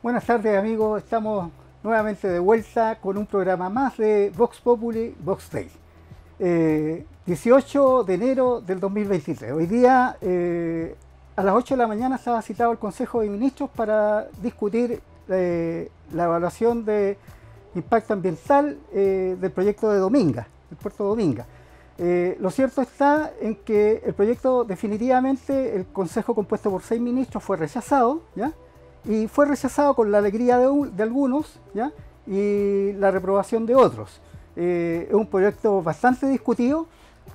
Buenas tardes amigos, estamos nuevamente de vuelta con un programa más de Vox Populi, Vox Day. 18 de enero del 2023. Hoy día a las 8 de la mañana estaba citado el Consejo de Ministros para discutir la evaluación de impacto ambiental del proyecto de Dominga, del puerto de Dominga. Lo cierto está en que el proyecto definitivamente, el Consejo compuesto por 6 ministros fue rechazado, ¿ya? Y fue rechazado con la alegría de algunos, ¿ya? Y la reprobación de otros. Es un proyecto bastante discutido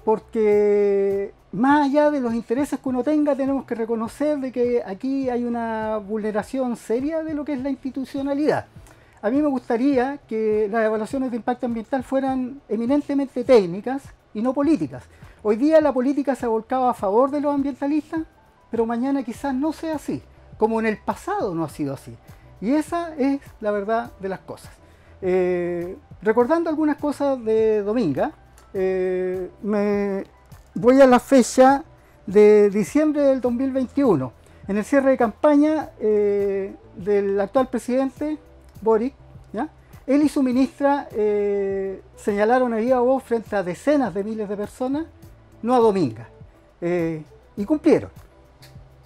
porque más allá de los intereses que uno tenga, tenemos que reconocer de que aquí hay una vulneración seria de lo que es la institucionalidad. A mí me gustaría que las evaluaciones de impacto ambiental fueran eminentemente técnicas y no políticas. Hoy día la política se ha volcado a favor de los ambientalistas, pero mañana quizás no sea así, como en el pasado no ha sido así. Y esa es la verdad de las cosas. Recordando algunas cosas de Dominga, me voy a la fecha de diciembre del 2021, en el cierre de campaña del actual presidente Boric, ¿ya? Él y su ministra señalaron a viva voz frente a decenas de miles de personas, no a Dominga, y cumplieron.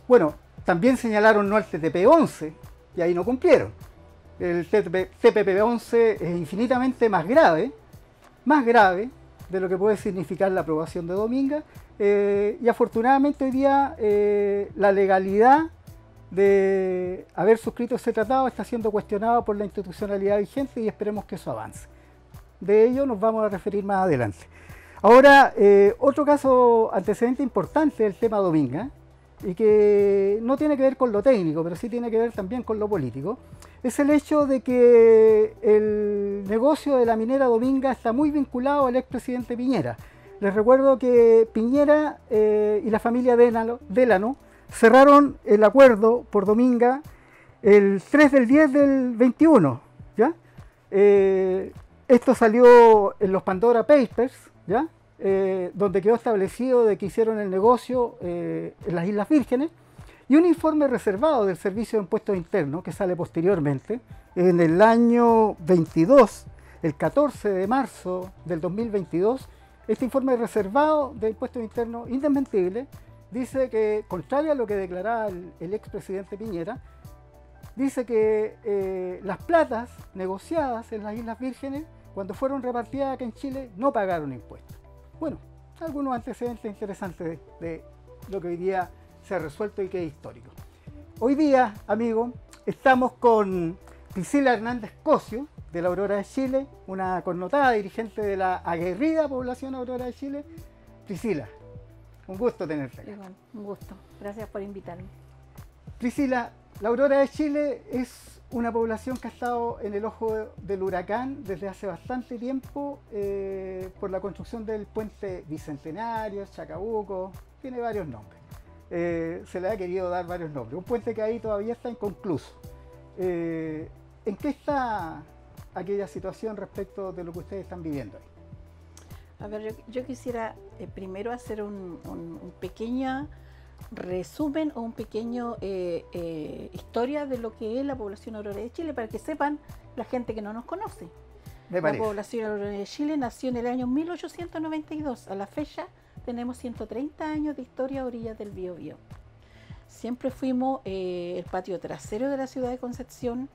Bueno, también señalaron no al TPP-11 y ahí no cumplieron. El TPP-11 es infinitamente más grave de lo que puede significar la aprobación de Dominga, y afortunadamente hoy día la legalidad de haber suscrito ese tratado está siendo cuestionada por la institucionalidad vigente y esperemos que eso avance. De ello nos vamos a referir más adelante. Ahora, otro caso antecedente importante del tema Dominga, y que no tiene que ver con lo técnico, pero sí tiene que ver también con lo político, es el hecho de que el negocio de la minera Dominga está muy vinculado al expresidente Piñera. Les recuerdo que Piñera y la familia Delano cerraron el acuerdo por Dominga el 3 del 10 del 21, ¿ya? Esto salió en los Pandora Papers, ¿ya? Donde quedó establecido de que hicieron el negocio en las Islas Vírgenes, y un informe reservado del Servicio de Impuestos Internos que sale posteriormente, en el año 22, el 14 de marzo del 2022, este informe reservado de Impuestos Internos indesmentible dice que, contrario a lo que declaraba el expresidente Piñera, dice que las platas negociadas en las Islas Vírgenes, cuando fueron repartidas acá en Chile, no pagaron impuestos. Bueno, algunos antecedentes interesantes de lo que hoy día se ha resuelto y que es histórico. Hoy día, amigos, estamos con Priscila Hernández Cosio, de la Aurora de Chile, una connotada dirigente de la aguerrida población Aurora de Chile. Priscila, un gusto tenerte acá. Iván, un gusto. Gracias por invitarme. Priscila, la Aurora de Chile es una población que ha estado en el ojo del huracán desde hace bastante tiempo por la construcción del puente Bicentenario, Chacabuco, tiene varios nombres. Se le ha querido dar varios nombres. Un puente que ahí todavía está inconcluso. ¿En qué está aquella situación respecto de lo que ustedes están viviendo ahí? A ver, yo quisiera primero hacer un pequeño resumen o un pequeño historia de lo que es la población Aurora de Chile, para que sepan la gente que no nos conoce. La población Aurora de Chile nació en el año 1892. A la fecha tenemos 130 años de historia a orillas del Biobío. Siempre fuimos el patio trasero de la ciudad de Concepción.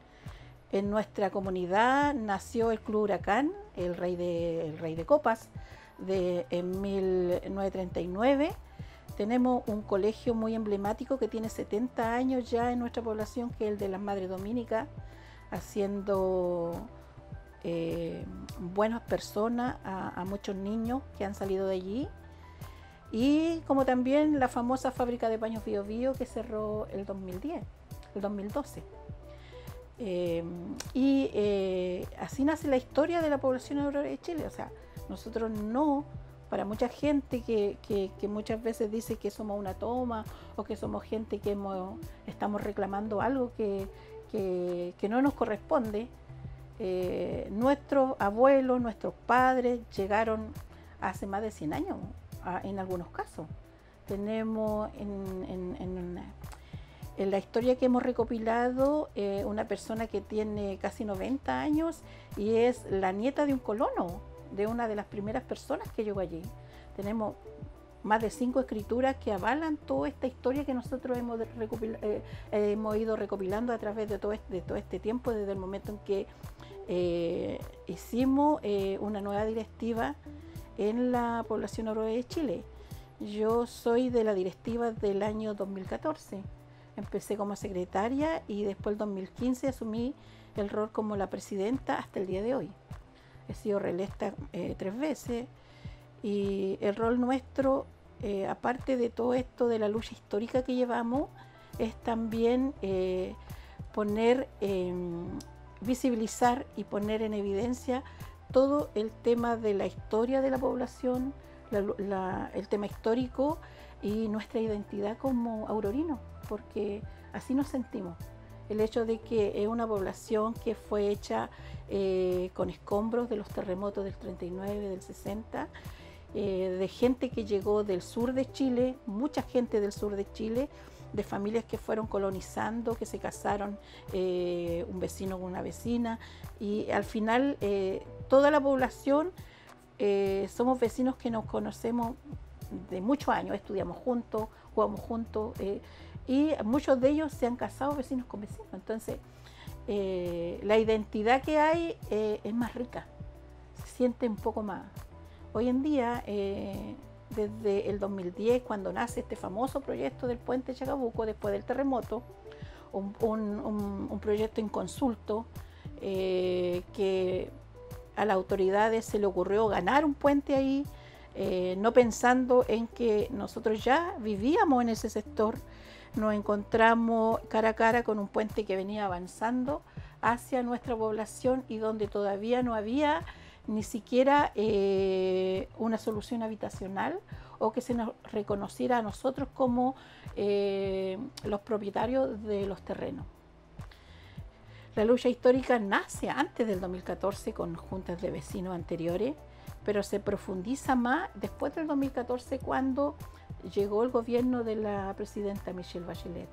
En nuestra comunidad nació el Club Huracán, el Rey de Copas, en 1939. Tenemos un colegio muy emblemático que tiene 70 años ya en nuestra población, que es el de las Madres Dominicas, haciendo buenas personas a muchos niños que han salido de allí. Y como también la famosa fábrica de paños Biobío, que cerró el 2012. Así nace la historia de la población Aurora de Chile. O sea, nosotros no para mucha gente que muchas veces dice que somos una toma o que somos gente que estamos reclamando algo que no nos corresponde. Nuestros abuelos, nuestros padres llegaron hace más de 100 años, en algunos casos. Tenemos en la historia que hemos recopilado una persona que tiene casi 90 años y es la nieta de un colono, de una de las primeras personas que llegó allí. Tenemos más de 5 escrituras que avalan toda esta historia que nosotros hemos ido recopilando a través de todo este tiempo, desde el momento en que hicimos una nueva directiva en la población Ororé de Chile. Yo soy de la directiva del año 2014. Empecé como secretaria y después el 2015 asumí el rol como la presidenta hasta el día de hoy. He sido reelecta 3 veces y el rol nuestro, aparte de todo esto de la lucha histórica que llevamos, es también visibilizar y poner en evidencia todo el tema de la historia de la población, el tema histórico y nuestra identidad como aurorinos, porque así nos sentimos. El hecho de que es una población que fue hecha con escombros de los terremotos del 39, del 60, de gente que llegó del sur de Chile, mucha gente del sur de Chile, de familias que fueron colonizando, que se casaron un vecino con una vecina, y al final toda la población somos vecinos que nos conocemos de muchos años, estudiamos juntos, jugamos juntos, y muchos de ellos se han casado vecinos con vecinos. Entonces la identidad que hay es más rica, se siente un poco más. Hoy en día, desde el 2010, cuando nace este famoso proyecto del puente Chacabuco después del terremoto, un proyecto inconsulto que a las autoridades se le ocurrió ganar un puente ahí, no pensando en que nosotros ya vivíamos en ese sector. Nos encontramos cara a cara con un puente que venía avanzando hacia nuestra población y donde todavía no había ni siquiera una solución habitacional o que se nos reconociera a nosotros como los propietarios de los terrenos. La lucha histórica nace antes del 2014 con juntas de vecinos anteriores, pero se profundiza más después del 2014 cuando llegó el gobierno de la presidenta Michelle Bachelet.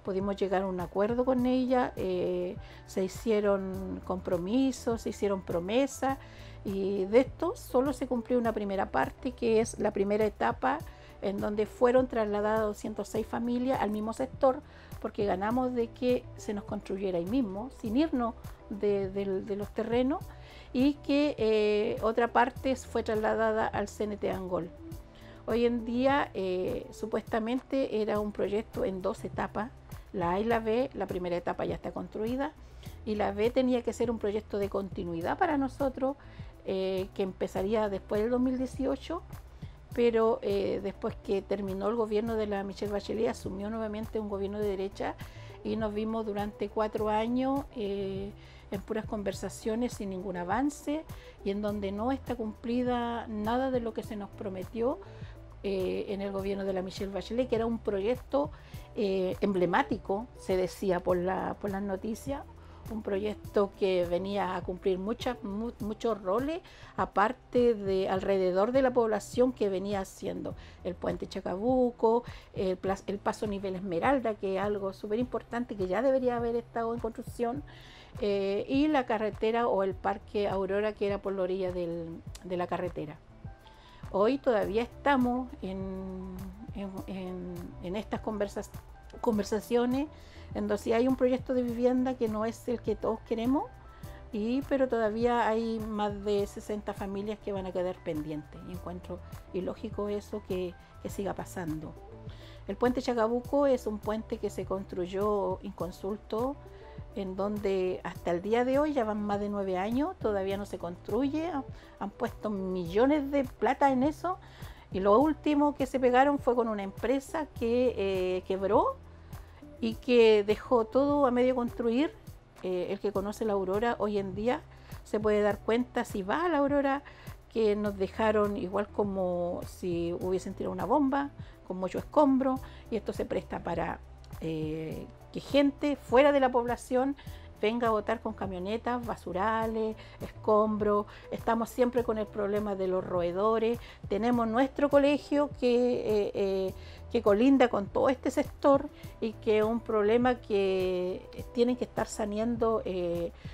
Pudimos llegar a un acuerdo con ella, se hicieron compromisos, se hicieron promesas y de esto solo se cumplió una primera parte, que es la primera etapa en donde fueron trasladadas 206 familias al mismo sector, porque ganamos de que se nos construyera ahí mismo, sin irnos de los terrenos, y que otra parte fue trasladada al CNT Angol. Hoy en día supuestamente era un proyecto en 2 etapas, la A y la B. La primera etapa ya está construida y la B tenía que ser un proyecto de continuidad para nosotros, que empezaría después del 2018, pero después que terminó el gobierno de la Michelle Bachelet, asumió nuevamente un gobierno de derecha y nos vimos durante 4 años en puras conversaciones sin ningún avance y en donde no está cumplida nada de lo que se nos prometió en el gobierno de la Michelle Bachelet, que era un proyecto emblemático, se decía por las noticias, un proyecto que venía a cumplir muchos roles, aparte de alrededor de la población, que venía haciendo el puente Chacabuco, el paso nivel Esmeralda, que es algo súper importante que ya debería haber estado en construcción, y la carretera o el parque Aurora, que era por la orilla de la carretera. Hoy todavía estamos en estas conversaciones, en donde hay un proyecto de vivienda que no es el que todos queremos, pero todavía hay más de 60 familias que van a quedar pendientes. Y encuentro ilógico eso que siga pasando. El puente Chacabuco es un puente que se construyó inconsulto, en donde hasta el día de hoy ya van más de 9 años, todavía no se construye, han puesto millones de plata en eso, y lo último que se pegaron fue con una empresa que quebró y que dejó todo a medio construir. El que conoce la Aurora hoy en día se puede dar cuenta, si va a la Aurora, que nos dejaron igual como si hubiesen tirado una bomba, con mucho escombro, y esto se presta para que gente fuera de la población venga a votar con camionetas, basurales, escombros. Estamos siempre con el problema de los roedores. Tenemos nuestro colegio que colinda con todo este sector y que es un problema que tienen que estar saneando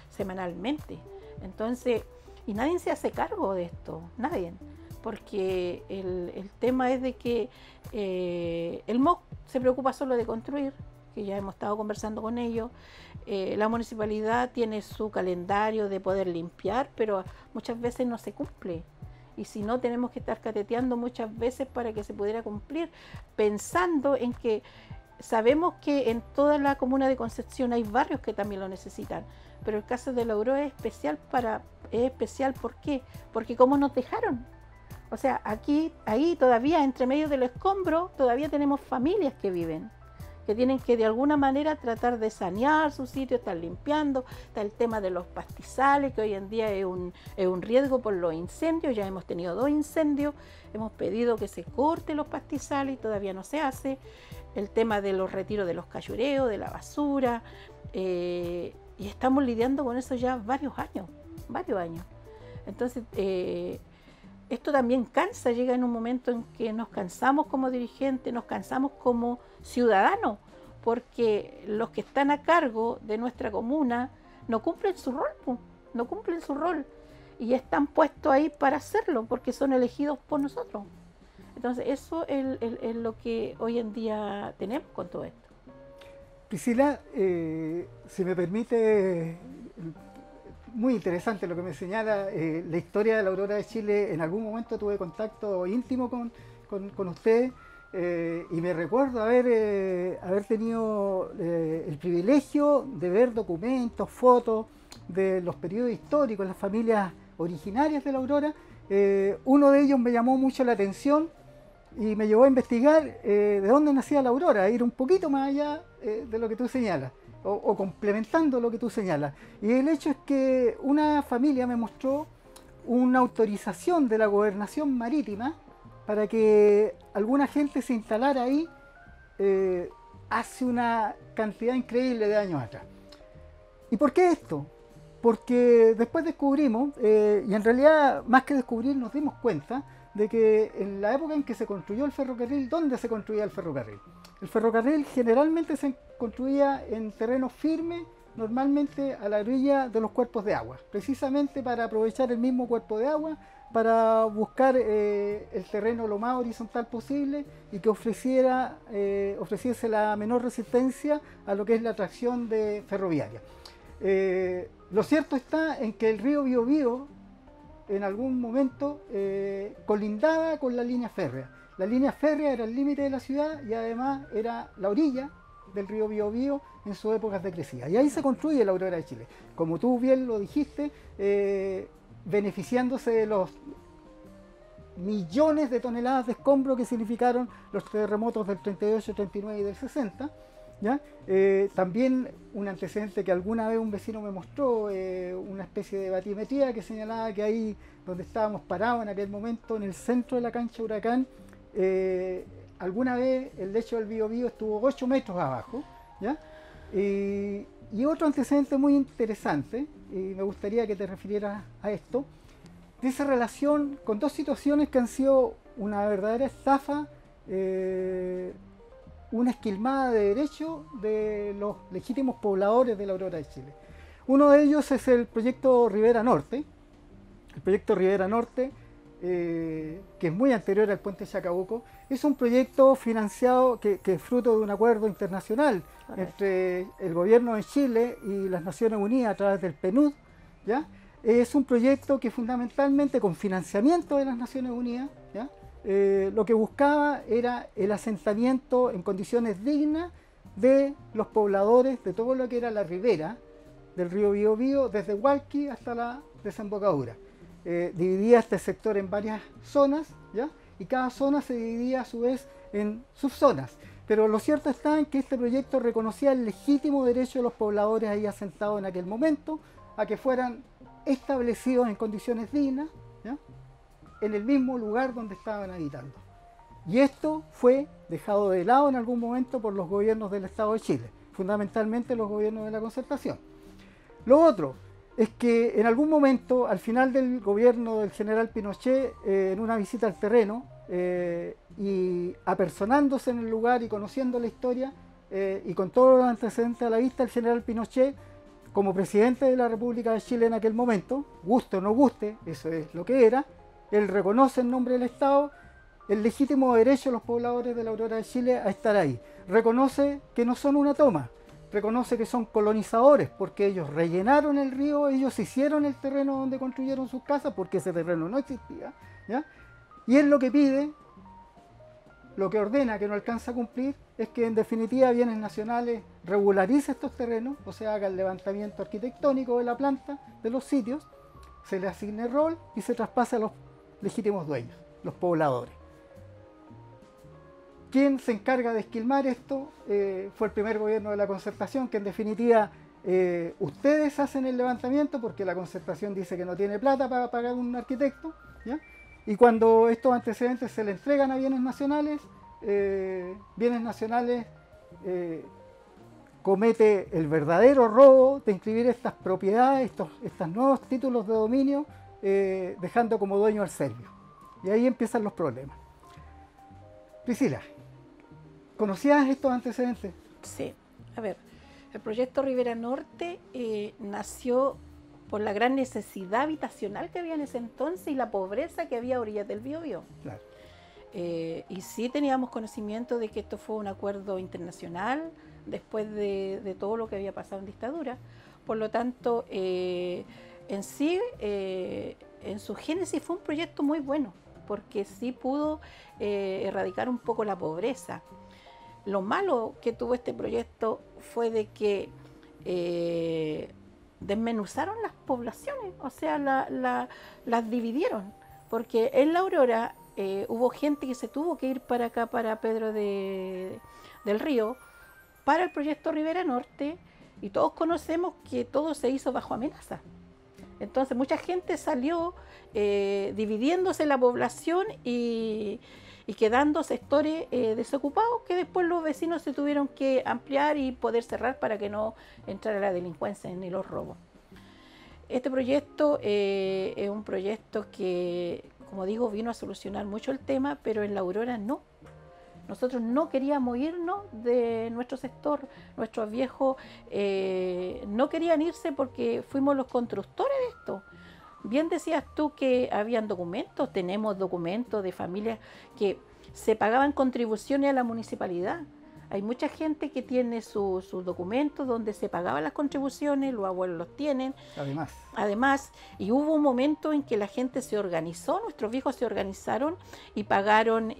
semanalmente. Entonces, y nadie se hace cargo de esto, nadie. Porque el tema es de que el MOC se preocupa solo de construir, que ya hemos estado conversando con ellos. La municipalidad tiene su calendario de poder limpiar, pero muchas veces no se cumple. Y si no, tenemos que estar cateteando muchas veces para que se pudiera cumplir, pensando en que sabemos que en toda la comuna de Concepción hay barrios que también lo necesitan, pero el caso de la Aurora es especial, ¿por qué? Porque cómo nos dejaron. O sea, ahí todavía, entre medio del escombro, todavía tenemos familias que viven, que tienen que de alguna manera tratar de sanear su sitio, estar limpiando. Está el tema de los pastizales, que hoy en día es un riesgo por los incendios. Ya hemos tenido 2 incendios, hemos pedido que se corten los pastizales y todavía no se hace. El tema de los retiros de los cayureos, de la basura, y estamos lidiando con eso ya varios años. Entonces, esto también cansa, llega en un momento en que nos cansamos como dirigentes, nos cansamos como ciudadanos, porque los que están a cargo de nuestra comuna no cumplen su rol, y están puestos ahí para hacerlo, porque son elegidos por nosotros. Entonces, eso es lo que hoy en día tenemos con todo esto. Priscila, si me permite, muy interesante lo que me señala, la historia de la Aurora de Chile. En algún momento tuve contacto íntimo con usted, y me recuerdo haber tenido el privilegio de ver documentos, fotos de los periodos históricos, las familias originarias de la Aurora. Uno de ellos me llamó mucho la atención y me llevó a investigar de dónde nacía la Aurora, a ir un poquito más allá de lo que tú señalas, o complementando lo que tú señalas. Y el hecho es que una familia me mostró una autorización de la Gobernación Marítima para que alguna gente se instalara ahí hace una cantidad increíble de años atrás. ¿Y por qué esto? Porque después descubrimos, y en realidad más que descubrir nos dimos cuenta, de que en la época en que se construyó el ferrocarril, ¿dónde se construía el ferrocarril? El ferrocarril generalmente se construía en terreno firme, normalmente a la orilla de los cuerpos de agua, precisamente para aprovechar el mismo cuerpo de agua, para buscar el terreno lo más horizontal posible y que ofreciese la menor resistencia a lo que es la tracción ferroviaria. Lo cierto está en que el río Biobío en algún momento colindaba con la línea férrea. La línea férrea era el límite de la ciudad y además era la orilla del río Biobío en sus épocas de crecida. Y ahí se construye la Aurora de Chile. Como tú bien lo dijiste, beneficiándose de los millones de toneladas de escombro que significaron los terremotos del 38, 39 y del 60. ¿Ya? También un antecedente que alguna vez un vecino me mostró, una especie de batimetría que señalaba que ahí donde estábamos parados en aquel momento, en el centro de la cancha Huracán, alguna vez el lecho del Biobío estuvo 8 metros abajo. ¿Ya? Y otro antecedente muy interesante, y me gustaría que te refirieras a esto, dice relación con 2 situaciones que han sido una verdadera estafa, una esquilmada de derecho de los legítimos pobladores de la Aurora de Chile. Uno de ellos es el proyecto Rivera Norte. El proyecto Rivera Norte, que es muy anterior al puente Chacabuco, es un proyecto financiado que es fruto de un acuerdo internacional entre el gobierno de Chile y las Naciones Unidas a través del PNUD. ¿Ya? Es un proyecto que fundamentalmente con financiamiento de las Naciones Unidas, ¿ya? Lo que buscaba era el asentamiento en condiciones dignas de los pobladores de todo lo que era la ribera del río Biobío, desde Hualqui hasta la desembocadura. Dividía este sector en varias zonas, ¿ya? Y cada zona se dividía a su vez en subzonas. Pero lo cierto está en que este proyecto reconocía el legítimo derecho de los pobladores ahí asentados en aquel momento a que fueran establecidos en condiciones dignas, ¿ya? en el mismo lugar donde estaban habitando. Y esto fue dejado de lado en algún momento por los gobiernos del Estado de Chile, fundamentalmente los gobiernos de la Concertación. Lo otro es que en algún momento, al final del gobierno del general Pinochet, en una visita al terreno, y apersonándose en el lugar y conociendo la historia, y con todos los antecedentes a la vista, el general Pinochet, como presidente de la República de Chile en aquel momento, guste o no guste, eso es lo que era, él reconoce en nombre del Estado el legítimo derecho de los pobladores de la Aurora de Chile a estar ahí. Reconoce que no son una toma, reconoce que son colonizadores, porque ellos rellenaron el río, ellos hicieron el terreno donde construyeron sus casas, porque ese terreno no existía, ¿ya? Y él lo que pide, lo que ordena, que no alcanza a cumplir, es que en definitiva Bienes Nacionales regularice estos terrenos, o sea, haga el levantamiento arquitectónico de la planta, de los sitios, se le asigne rol y se traspase a los legítimos dueños, los pobladores. Quien se encarga de esquilmar esto fue el primer gobierno de la Concertación, que en definitiva ustedes hacen el levantamiento porque la Concertación dice que no tiene plata para pagar un arquitecto, ¿ya? Y cuando estos antecedentes se le entregan a Bienes Nacionales comete el verdadero robo de inscribir estas propiedades, estos nuevos títulos de dominio, dejando como dueño al serbio. Y ahí empiezan los problemas. Priscila, ¿conocías estos antecedentes? Sí, a ver, el proyecto Rivera Norte nació por la gran necesidad habitacional que había en ese entonces y la pobreza que había a orillas del Biobío. Claro. Y sí teníamos conocimiento de que esto fue un acuerdo internacional después de todo lo que había pasado en dictadura. Por lo tanto, en sí, en su génesis fue un proyecto muy bueno, porque sí pudo erradicar un poco la pobreza. Lo malo que tuvo este proyecto fue de que desmenuzaron las poblaciones, o sea, las dividieron, porque en La Aurora hubo gente que se tuvo que ir para acá, para Pedro del Río, para el proyecto Rivera Norte, y todos conocemos que todo se hizo bajo amenaza. Entonces mucha gente salió dividiéndose la población y quedando sectores desocupados, que después los vecinos se tuvieron que ampliar y poder cerrar para que no entrara la delincuencia ni los robos. Este proyecto es un proyecto que, como digo, vino a solucionar mucho el tema, pero en La Aurora no. Nosotros no queríamos irnos de nuestro sector, nuestros viejos no querían irse porque fuimos los constructores de esto. Bien decías tú que habían documentos, tenemos documentos de familias que se pagaban contribuciones a la municipalidad. Hay mucha gente que tiene sus documentos donde se pagaban las contribuciones, los abuelos los tienen. Además, y hubo un momento en que la gente se organizó, nuestros viejos se organizaron y pagaron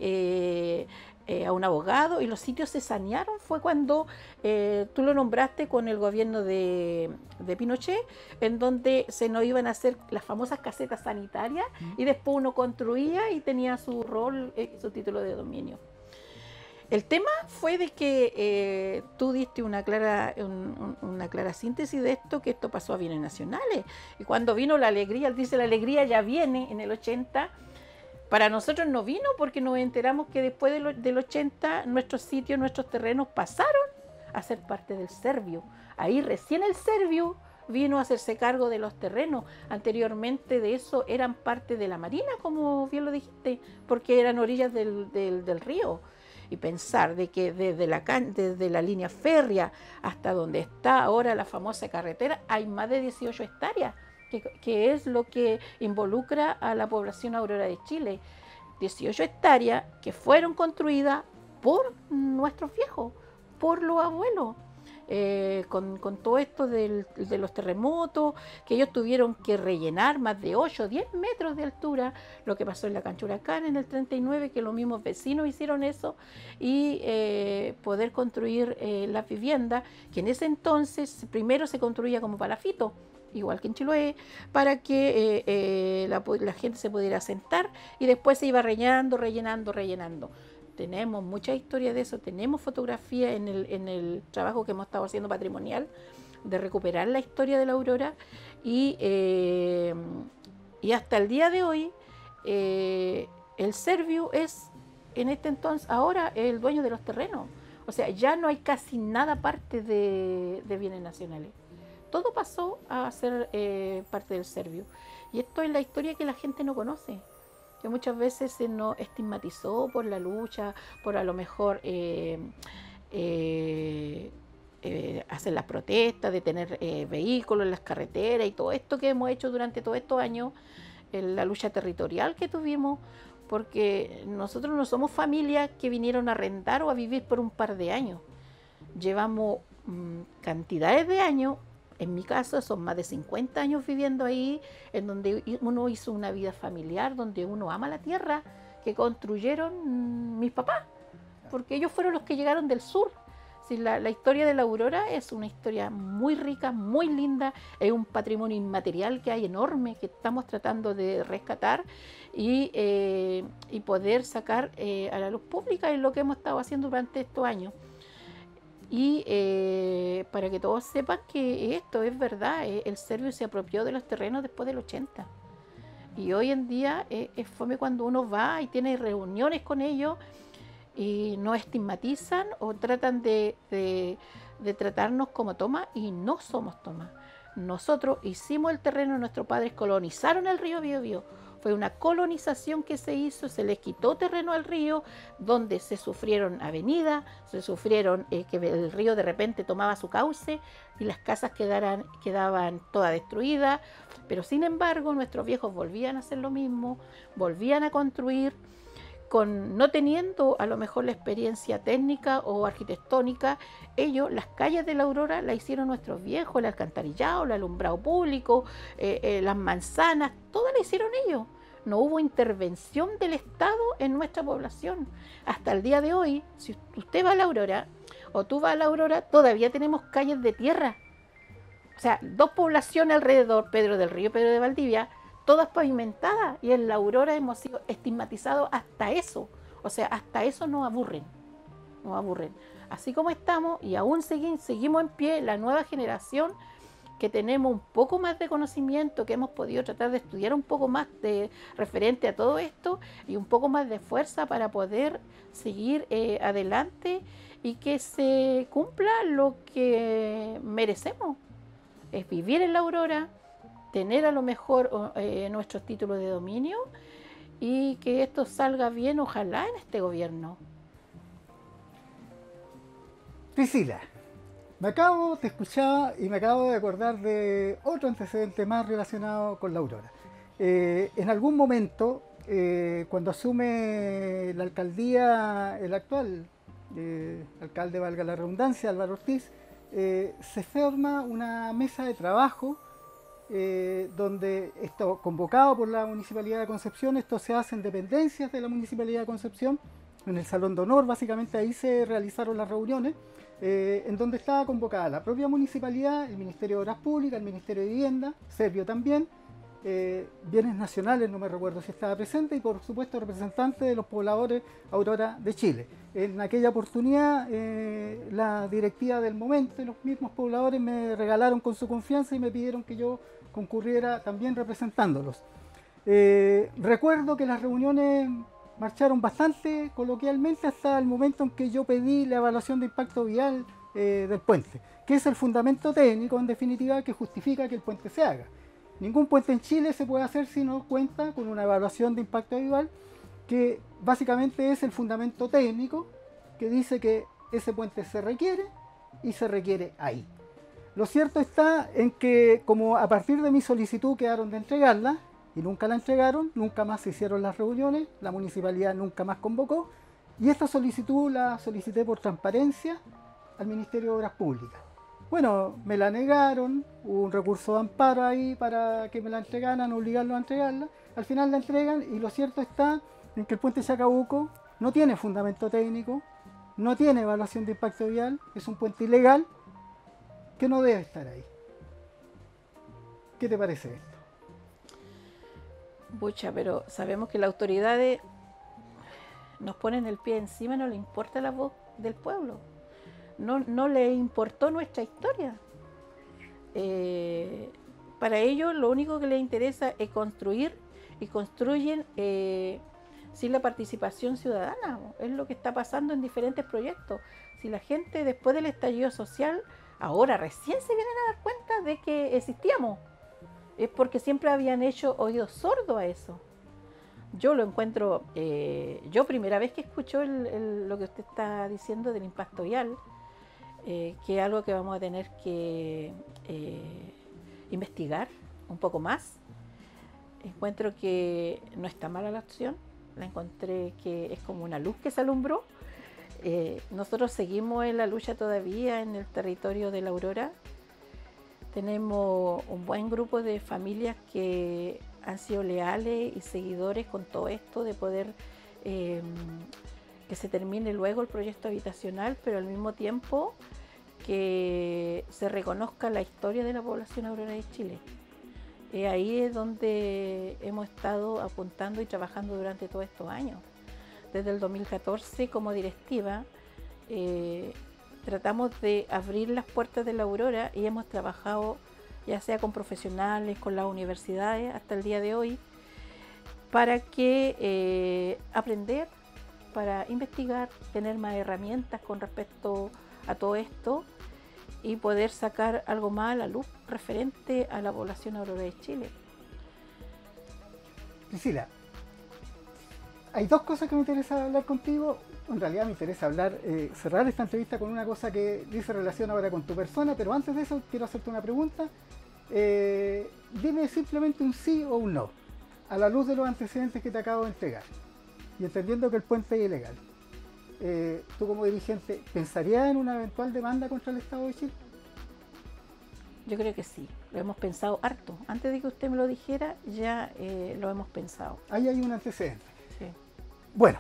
a un abogado y los sitios se sanearon. Fue cuando tú lo nombraste con el gobierno de Pinochet, en donde se nos iban a hacer las famosas casetas sanitarias y después uno construía y tenía su rol, su título de dominio. El tema fue de que tú diste una clara síntesis de esto, que esto pasó a Bienes Nacionales. Y cuando vino la alegría, él dice la alegría ya viene en el 80, para nosotros no vino porque nos enteramos que después del 80 nuestros sitios, nuestros terrenos pasaron a ser parte del Servio. Ahí recién el Servio vino a hacerse cargo de los terrenos. Anteriormente de eso eran parte de la Marina, como bien lo dijiste, porque eran orillas del río. Y pensar de que desde la línea férrea hasta donde está ahora la famosa carretera hay más de 18 hectáreas, que es lo que involucra a la población Aurora de Chile. 18 hectáreas que fueron construidas por nuestros viejos, por los abuelos. Con todo esto de los terremotos, que ellos tuvieron que rellenar más de 8 o 10 metros de altura, lo que pasó en la Cancha Huracán en el 39, que los mismos vecinos hicieron eso, y poder construir las viviendas, que en ese entonces primero se construía como palafito, igual que en Chiloé, para que la gente se pudiera asentar, y después se iba rellenando. Tenemos mucha historia de eso, tenemos fotografía en el trabajo que hemos estado haciendo patrimonial, de recuperar la historia de La Aurora, y hasta el día de hoy el Serviu es en este entonces ahora el dueño de los terrenos. O sea, ya no hay casi nada parte de bienes nacionales. Todo pasó a ser parte del Serviu. Y esto es la historia que la gente no conoce, que muchas veces se nos estigmatizó por la lucha, por a lo mejor hacer las protestas, de tener vehículos en las carreteras y todo esto que hemos hecho durante todos estos años, la lucha territorial que tuvimos, porque nosotros no somos familias que vinieron a arrendar o a vivir por un par de años. Llevamos cantidades de años, en mi caso son más de 50 años viviendo ahí, en donde uno hizo una vida familiar, donde uno ama la tierra que construyeron mis papás, porque ellos fueron los que llegaron del sur. Sí, la historia de la Aurora es una historia muy rica, muy linda, es un patrimonio inmaterial que hay enorme, que estamos tratando de rescatar y poder sacar a la luz pública, es lo que hemos estado haciendo durante estos años. Y para que todos sepan que esto es verdad, el Serviu se apropió de los terrenos después del 80. Y hoy en día es fome cuando uno va y tiene reuniones con ellos y nos estigmatizan o tratan de tratarnos como Toma, y no somos Toma. Nosotros hicimos el terreno, nuestros padres colonizaron el río Biobío. Fue una colonización que se hizo, se les quitó terreno al río, donde se sufrieron avenidas, se sufrieron que el río de repente tomaba su cauce y las casas quedaban todas destruidas, pero sin embargo nuestros viejos volvían a hacer lo mismo, volvían a construir, no teniendo a lo mejor la experiencia técnica o arquitectónica. Ellos, las calles de la Aurora las hicieron nuestros viejos, el alcantarillado, el alumbrado público, las manzanas, todas las hicieron ellos. No hubo intervención del Estado en nuestra población. Hasta el día de hoy, si usted va a la Aurora o tú vas a la Aurora, todavía tenemos calles de tierra. O sea, 2 poblaciones alrededor, Pedro del Río, Pedro de Valdivia, todas pavimentadas, y en la Aurora hemos sido estigmatizados hasta eso. O sea, hasta eso nos aburren. Así como estamos, y aún seguimos en pie, la nueva generación que tenemos un poco más de conocimiento, que hemos podido tratar de estudiar un poco más referente a todo esto, y un poco más de fuerza para poder seguir adelante y que se cumpla lo que merecemos. Es vivir en la Aurora, tener a lo mejor nuestros títulos de dominio y que esto salga bien, ojalá, en este gobierno. Priscila, te escuchaba y me acabo de acordar de otro antecedente más relacionado con la Aurora. En algún momento, cuando asume la alcaldía el actual alcalde, valga la redundancia, Álvaro Ortiz, se forma una mesa de trabajo donde esto, convocado por la Municipalidad de Concepción, esto se hace en dependencias de la Municipalidad de Concepción, en el Salón de Honor. Básicamente ahí se realizaron las reuniones, en donde estaba convocada la propia Municipalidad, el Ministerio de Obras Públicas, el Ministerio de Vivienda, Servio también, Bienes Nacionales, no me recuerdo si estaba presente, y por supuesto representante de los pobladores Aurora de Chile. En aquella oportunidad la directiva del momento y los mismos pobladores me regalaron con su confianza y me pidieron que yo concurriera también representándolos. Recuerdo que las reuniones marcharon bastante coloquialmente hasta el momento en que yo pedí la evaluación de impacto vial del puente, que es el fundamento técnico en definitiva que justifica que el puente se haga. Ningún puente en Chile se puede hacer si no cuenta con una evaluación de impacto vial, que básicamente es el fundamento técnico que dice que ese puente se requiere y se requiere ahí. Lo cierto está en que, como a partir de mi solicitud quedaron de entregarla y nunca la entregaron, nunca más se hicieron las reuniones, la municipalidad nunca más convocó, y esta solicitud la solicité por transparencia al Ministerio de Obras Públicas. Bueno, me la negaron, hubo un recurso de amparo ahí para que me la entregaran, obligarlos a entregarla. Al final la entregan, y lo cierto está en que el puente Chacabuco no tiene fundamento técnico, no tiene evaluación de impacto vial, es un puente ilegal que no debe estar ahí. ¿Qué te parece esto? Pucha, pero sabemos que las autoridades nos ponen el pie encima, no le importa la voz del pueblo. No le importó nuestra historia. Para ellos lo único que les interesa es construir y construyen sin la participación ciudadana. Es lo que está pasando en diferentes proyectos. Si la gente después del estallido social, ahora recién se vienen a dar cuenta de que existíamos, es porque siempre habían hecho oídos sordos a eso. Yo lo encuentro, yo primera vez que escucho lo que usted está diciendo del impacto vial, que es algo que vamos a tener que investigar un poco más. Encuentro que no está mala la opción, la encontré que es como una luz que se alumbró. Nosotros seguimos en la lucha todavía en el territorio de La Aurora. Tenemos un buen grupo de familias que han sido leales y seguidores con todo esto de poder que se termine luego el proyecto habitacional, pero al mismo tiempo que se reconozca la historia de la población aurora de Chile. Ahí es donde hemos estado apuntando y trabajando durante todos estos años. Desde el 2014 como directiva tratamos de abrir las puertas de La Aurora y hemos trabajado ya sea con profesionales, con las universidades hasta el día de hoy, para que aprender, para investigar, tener más herramientas con respecto a todo esto y poder sacar algo más a la luz referente a la población aurora de Chile. Priscila, hay dos cosas que me interesa hablar contigo. En realidad me interesa hablar, cerrar esta entrevista con una cosa que dice relación ahora con tu persona, pero antes de eso quiero hacerte una pregunta. Dime simplemente un sí o un no, a la luz de los antecedentes que te acabo de entregar, y entendiendo que el puente es ilegal. Tú como dirigente, ¿pensarías en una eventual demanda contra el Estado de Chile? Yo creo que sí, lo hemos pensado harto. Antes de que usted me lo dijera, ya lo hemos pensado. Ahí hay un antecedente. Sí. Bueno,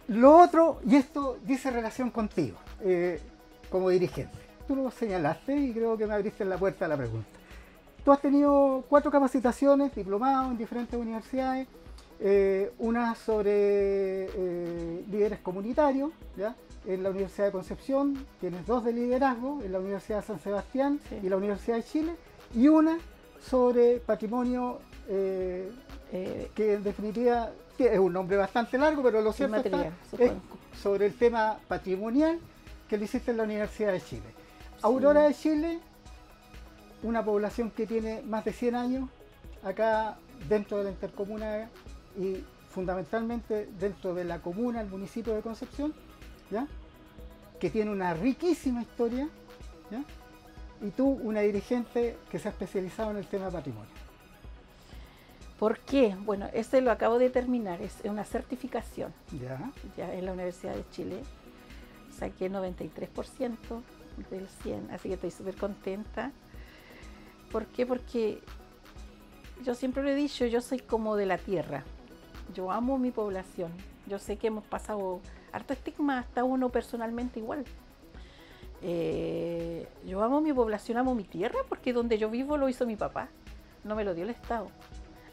lo otro, y esto dice relación contigo, como dirigente. Tú lo señalaste y creo que me abriste la puerta a la pregunta. Tú has tenido 4 capacitaciones, diplomados en diferentes universidades, una sobre líderes comunitarios, ¿ya? En la Universidad de Concepción, tienes 2 de liderazgo, en la Universidad de San Sebastián y la Universidad de Chile, y una sobre patrimonio, que en definitiva es un nombre bastante largo, pero lo cierto es sobre el tema patrimonial que lo hiciste en la Universidad de Chile. Aurora de Chile, una población que tiene más de 100 años acá dentro de la intercomuna y fundamentalmente dentro de la comuna, el municipio de Concepción, ¿ya? Que tiene una riquísima historia, ¿ya? Y tú, una dirigente que se ha especializado en el tema patrimonio. ¿Por qué? Bueno, ese lo acabo de terminar, es una certificación. Ya en la Universidad de Chile saqué 93% del 100, así que estoy súper contenta. ¿Por qué? Porque yo siempre lo he dicho, yo soy como de la tierra. Yo amo mi población. Yo sé que hemos pasado harto estigma, hasta uno personalmente igual. Yo amo mi población, amo mi tierra, porque donde yo vivo lo hizo mi papá, no me lo dio el Estado.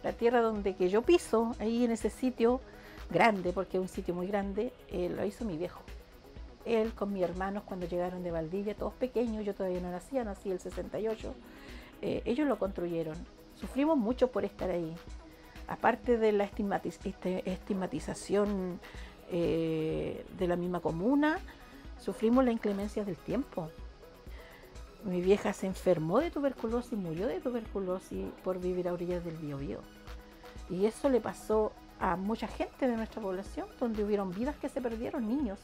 La tierra donde que yo piso, ahí en ese sitio grande, porque es un sitio muy grande, lo hizo mi viejo. Él con mis hermanos cuando llegaron de Valdivia, todos pequeños, yo todavía no nacía, nací el 68, ellos lo construyeron. Sufrimos mucho por estar ahí. Aparte de la estigmatización de la misma comuna, sufrimos la inclemencia del tiempo. Mi vieja se enfermó de tuberculosis, murió de tuberculosis por vivir a orillas del Biobío. Y eso le pasó a mucha gente de nuestra población, donde hubieron vidas que se perdieron, niños.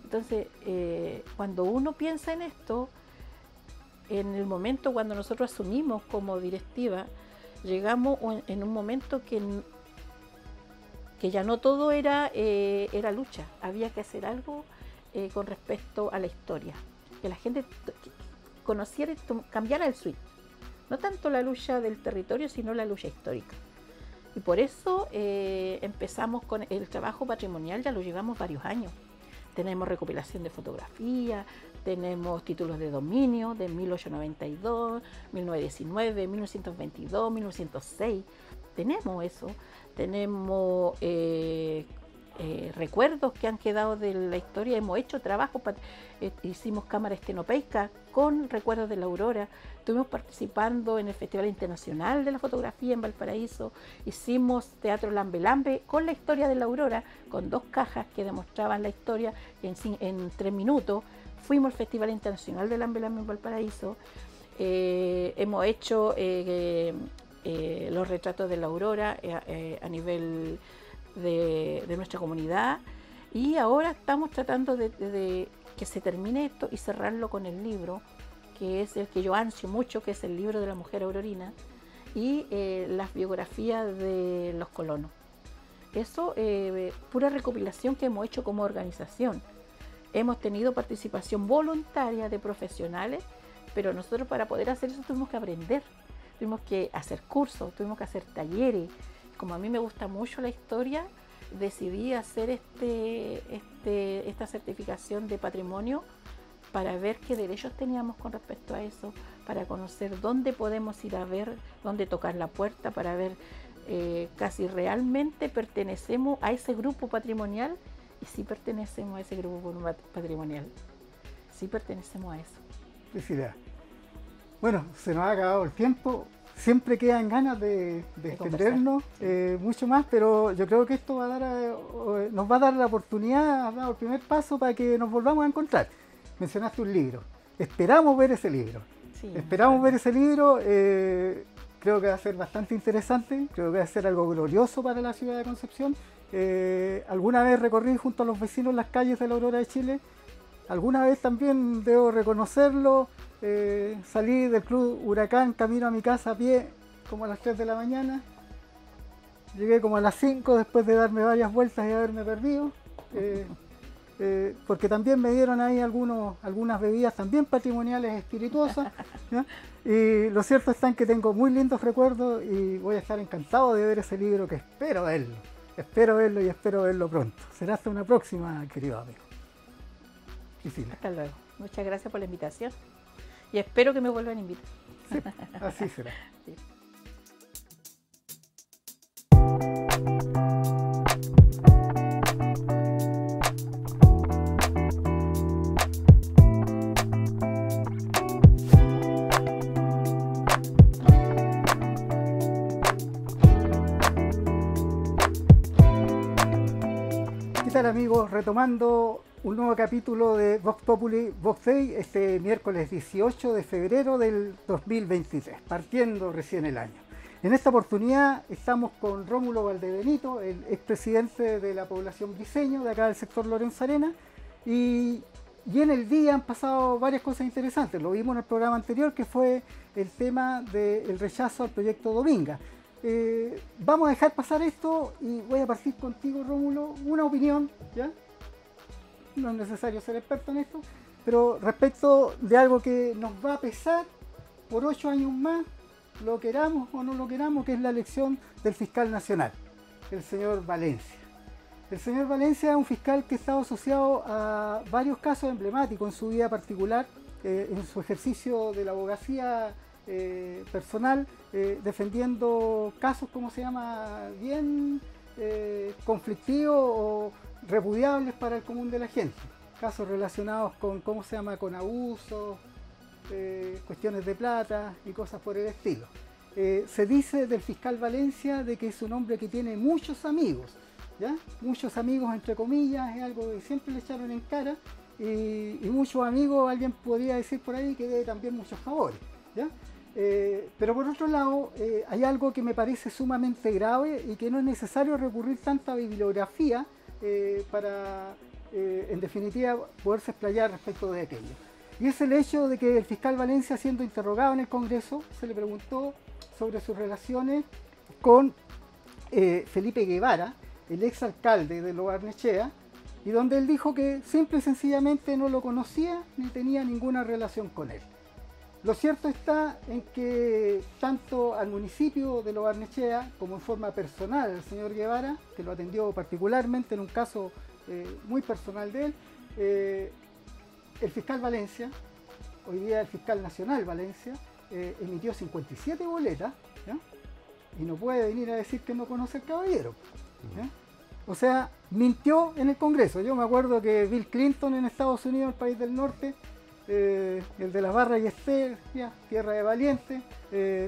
Entonces, cuando uno piensa en esto, en el momento cuando nosotros asumimos como directiva, llegamos en un momento que ya no todo era lucha, había que hacer algo con respecto a la historia, que la gente conociera y cambiara el switch, no tanto la lucha del territorio, sino la lucha histórica. Y por eso empezamos con el trabajo patrimonial, ya lo llevamos varios años. Tenemos recopilación de fotografías, tenemos títulos de dominio de 1892, 1919, 1922, 1906. Tenemos eso. Tenemos recuerdos que han quedado de la historia. Hemos hecho trabajo, hicimos cámara estenopeica con recuerdos de la aurora, estuvimos participando en el Festival Internacional de la Fotografía en Valparaíso, hicimos teatro Lambe Lambe con la historia de la aurora, con 2 cajas que demostraban la historia en 3 minutos. Fuimos al Festival Internacional de Lambe Lambe en Valparaíso, hemos hecho los retratos de la aurora a nivel de nuestra comunidad, y ahora estamos tratando de que se termine esto y cerrarlo con el libro, que es el que yo ansio mucho, que es el libro de la mujer aurorina y las biografías de los colonos. Eso, pura recopilación que hemos hecho como organización. Hemos tenido participación voluntaria de profesionales, pero nosotros para poder hacer eso tuvimos que aprender, tuvimos que hacer cursos, tuvimos que hacer talleres. Como a mí me gusta mucho la historia, decidí hacer esta certificación de patrimonio para ver qué derechos teníamos con respecto a eso, para conocer dónde podemos ir a ver, dónde tocar la puerta, para ver casi realmente pertenecemos a ese grupo patrimonial, y sí pertenecemos a ese grupo patrimonial, sí pertenecemos a eso. Felicidades. Bueno, se nos ha acabado el tiempo. Siempre quedan ganas de extendernos mucho más, pero yo creo que esto va a dar, nos va a dar la oportunidad, ha dado el primer paso para que nos volvamos a encontrar. Mencionaste un libro. Esperamos ver ese libro. Sí, esperamos ver ese libro. Creo que va a ser bastante interesante. Creo que va a ser algo glorioso para la ciudad de Concepción. Alguna vez recorrí junto a los vecinos las calles de la Aurora de Chile. Alguna vez también, debo reconocerlo, salí del Club Huracán camino a mi casa a pie como a las 3 de la mañana. Llegué como a las 5 después de darme varias vueltas y haberme perdido. Porque también me dieron ahí algunas bebidas también patrimoniales espirituosas, ¿no? Y lo cierto está en que tengo muy lindos recuerdos y voy a estar encantado de ver ese libro, que espero verlo y espero verlo pronto. Será hasta una próxima, querido amigo. Priscila. Hasta luego. Muchas gracias por la invitación y espero que me vuelvan a invitar. Sí, así será. Sí. ¿Qué tal, amigos? Retomando un nuevo capítulo de Vox Populi Vox Day, este miércoles 18 de febrero del 2023, partiendo recién el año. En esta oportunidad estamos con Rómulo Valdebenito, el expresidente de la población briceño, de acá del sector Lorenzo Arenas, y en el día han pasado varias cosas interesantes. Lo vimos en el programa anterior, que fue el tema del rechazo al proyecto Dominga. Vamos a dejar pasar esto y voy a partir contigo, Rómulo, una opinión, ¿ya? No es necesario ser experto en esto, pero respecto de algo que nos va a pesar por 8 años más, lo queramos o no lo queramos, que es la elección del fiscal nacional, el señor Valencia. El señor Valencia es un fiscal que ha estado asociado a varios casos emblemáticos en su vida particular, en su ejercicio de la abogacía personal, defendiendo casos, ¿cómo se llama?, bien conflictivos o repudiables para el común de la gente. Casos relacionados con, ¿cómo se llama?, con abusos, cuestiones de plata y cosas por el estilo. Se dice del fiscal Valencia de que es un hombre que tiene muchos amigos, ¿ya? Muchos amigos entre comillas, es algo que siempre le echaron en cara, y muchos amigos, alguien podría decir por ahí que debe también muchos favores, ¿ya? Pero por otro lado, hay algo que me parece sumamente grave y que no es necesario recurrir tanta bibliografía para, en definitiva, poderse explayar respecto de aquello. Y es el hecho de que el fiscal Valencia, siendo interrogado en el Congreso, se le preguntó sobre sus relaciones con Felipe Guevara, el exalcalde de Lo Barnechea, y donde él dijo que simple y sencillamente no lo conocía ni tenía ninguna relación con él. Lo cierto está en que tanto al municipio de Lo Barnechea como en forma personal el señor Guevara, que lo atendió particularmente en un caso muy personal de él, el fiscal Valencia, hoy día el fiscal nacional Valencia, emitió 57 boletas, ¿ya? Y no puede venir a decir que no conoce al caballero, ¿ya? O sea, mintió en el Congreso. Yo me acuerdo que Bill Clinton en Estados Unidos, el país del norte, el de las barras y Esther, ya, tierra de valiente,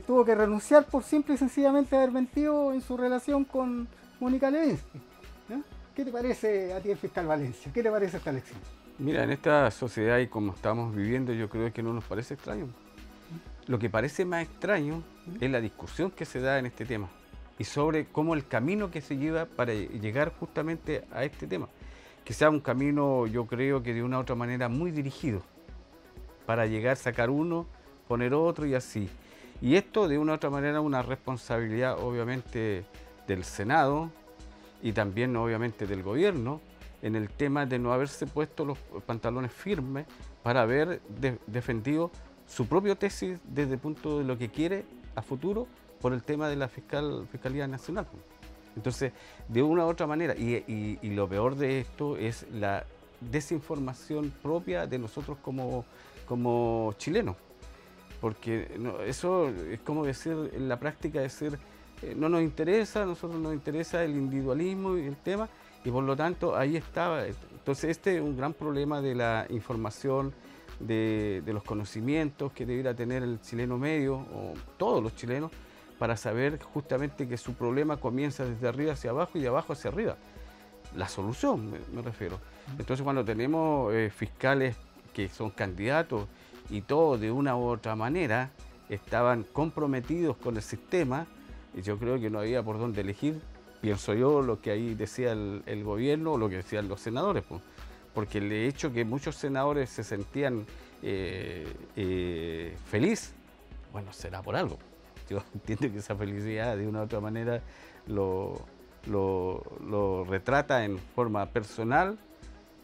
tuvo que renunciar por simple y sencillamente haber mentido en su relación con Mónica Lewinsky. ¿Ya? ¿Qué te parece a ti el fiscal Valencia? ¿Qué te parece esta elección? Mira, en esta sociedad y como estamos viviendo, yo creo que no nos parece extraño. Lo que parece más extraño es la discusión que se da en este tema y sobre cómo el camino que se lleva para llegar justamente a este tema. Que sea un camino, yo creo que de una u otra manera muy dirigido, para llegar, sacar uno, poner otro y así. Y esto de una u otra manera una responsabilidad obviamente del Senado y también obviamente del gobierno en el tema de no haberse puesto los pantalones firmes para haber defendido su propia tesis desde el punto de lo que quiere a futuro por el tema de la Fiscalía Nacional. Entonces, de una u otra manera, y lo peor de esto es la desinformación propia de nosotros como chilenos, porque eso es como decir, en la práctica decir, no nos interesa, a nosotros nos interesa el individualismo y el tema, y por lo tanto ahí estaba. Entonces este es un gran problema de la información, de los conocimientos que debiera tener el chileno medio, o todos los chilenos, para saber justamente que su problema comienza desde arriba hacia abajo y de abajo hacia arriba. La solución, me refiero. Entonces cuando tenemos fiscales que son candidatos y todos de una u otra manera estaban comprometidos con el sistema, y yo creo que no había por dónde elegir, pienso yo, lo que ahí decía el gobierno o lo que decían los senadores, pues. Porque el hecho que muchos senadores se sentían feliz, bueno, será por algo. Yo entiendo que esa felicidad de una u otra manera lo retrata en forma personal,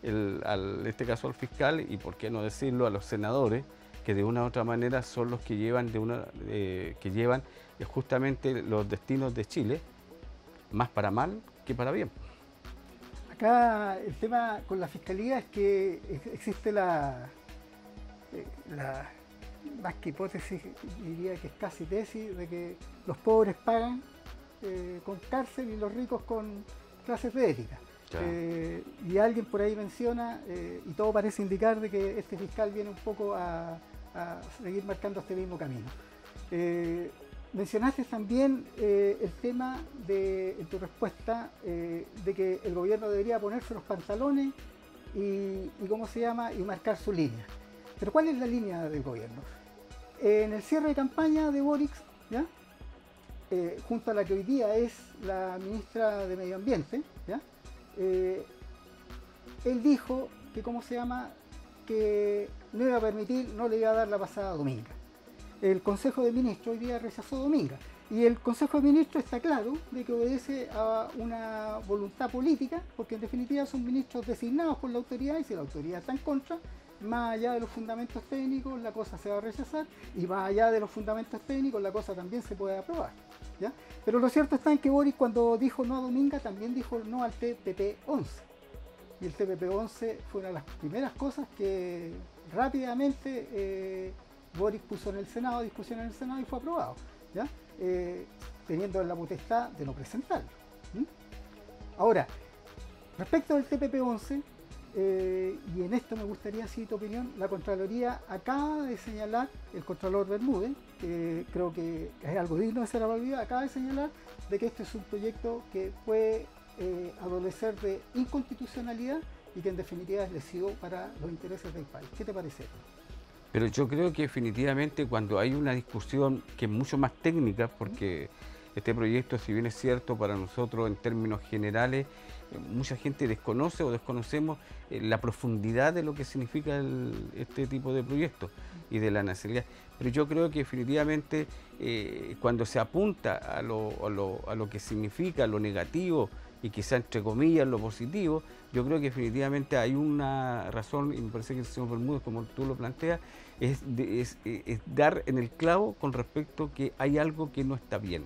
en este caso al fiscal, y por qué no decirlo a los senadores, que de una u otra manera son los que llevan, justamente los destinos de Chile, más para mal que para bien. Acá el tema con la Fiscalía es que existe más que hipótesis, diría que es casi tesis, de que los pobres pagan con cárcel y los ricos con clases de ética. Claro. Y alguien por ahí menciona, y todo parece indicar de que este fiscal viene un poco a seguir marcando este mismo camino. Mencionaste también el tema en tu respuesta de que el gobierno debería ponerse los pantalones y ¿cómo se llama? Y marcar su línea. Pero ¿cuál es la línea del gobierno? En el cierre de campaña de Boric, ¿ya? Junto a la que hoy día es la ministra de Medio Ambiente, ¿ya? Él dijo que, ¿cómo se llama?, que no iba a permitir, no le iba a dar la pasada a Dominga. El Consejo de Ministros hoy día rechazó Dominga, y el Consejo de Ministros está claro de que obedece a una voluntad política, porque en definitiva son ministros designados por la autoridad, y si la autoridad está en contra, más allá de los fundamentos técnicos, la cosa se va a rechazar, y más allá de los fundamentos técnicos, la cosa también se puede aprobar, ¿ya? Pero lo cierto está en que Boric, cuando dijo no a Dominga, también dijo no al TPP-11. Y el TPP-11 fue una de las primeras cosas que rápidamente Boric puso en el Senado, discusión en el Senado, y fue aprobado, ¿ya? Teniendo la potestad de no presentarlo. Ahora, respecto del TPP-11, y en esto me gustaría, si tu opinión, la Contraloría acaba de señalar, el Contralor Bermúdez, que creo que es algo digno de ser aplaudido, acaba de señalar de que este es un proyecto que puede adolecer de inconstitucionalidad y que en definitiva es lesivo para los intereses del país. ¿Qué te parece? Pero yo creo que definitivamente cuando hay una discusión que es mucho más técnica, porque este proyecto, si bien es cierto para nosotros en términos generales, mucha gente desconoce o desconocemos la profundidad de lo que significa este tipo de proyectos y de la nacionalidad. Pero yo creo que definitivamente cuando se apunta a lo que significa lo negativo y quizá entre comillas lo positivo, yo creo que definitivamente hay una razón, y me parece que el señor Bermúdez, como tú lo planteas, es dar en el clavo con respecto a que hay algo que no está bien,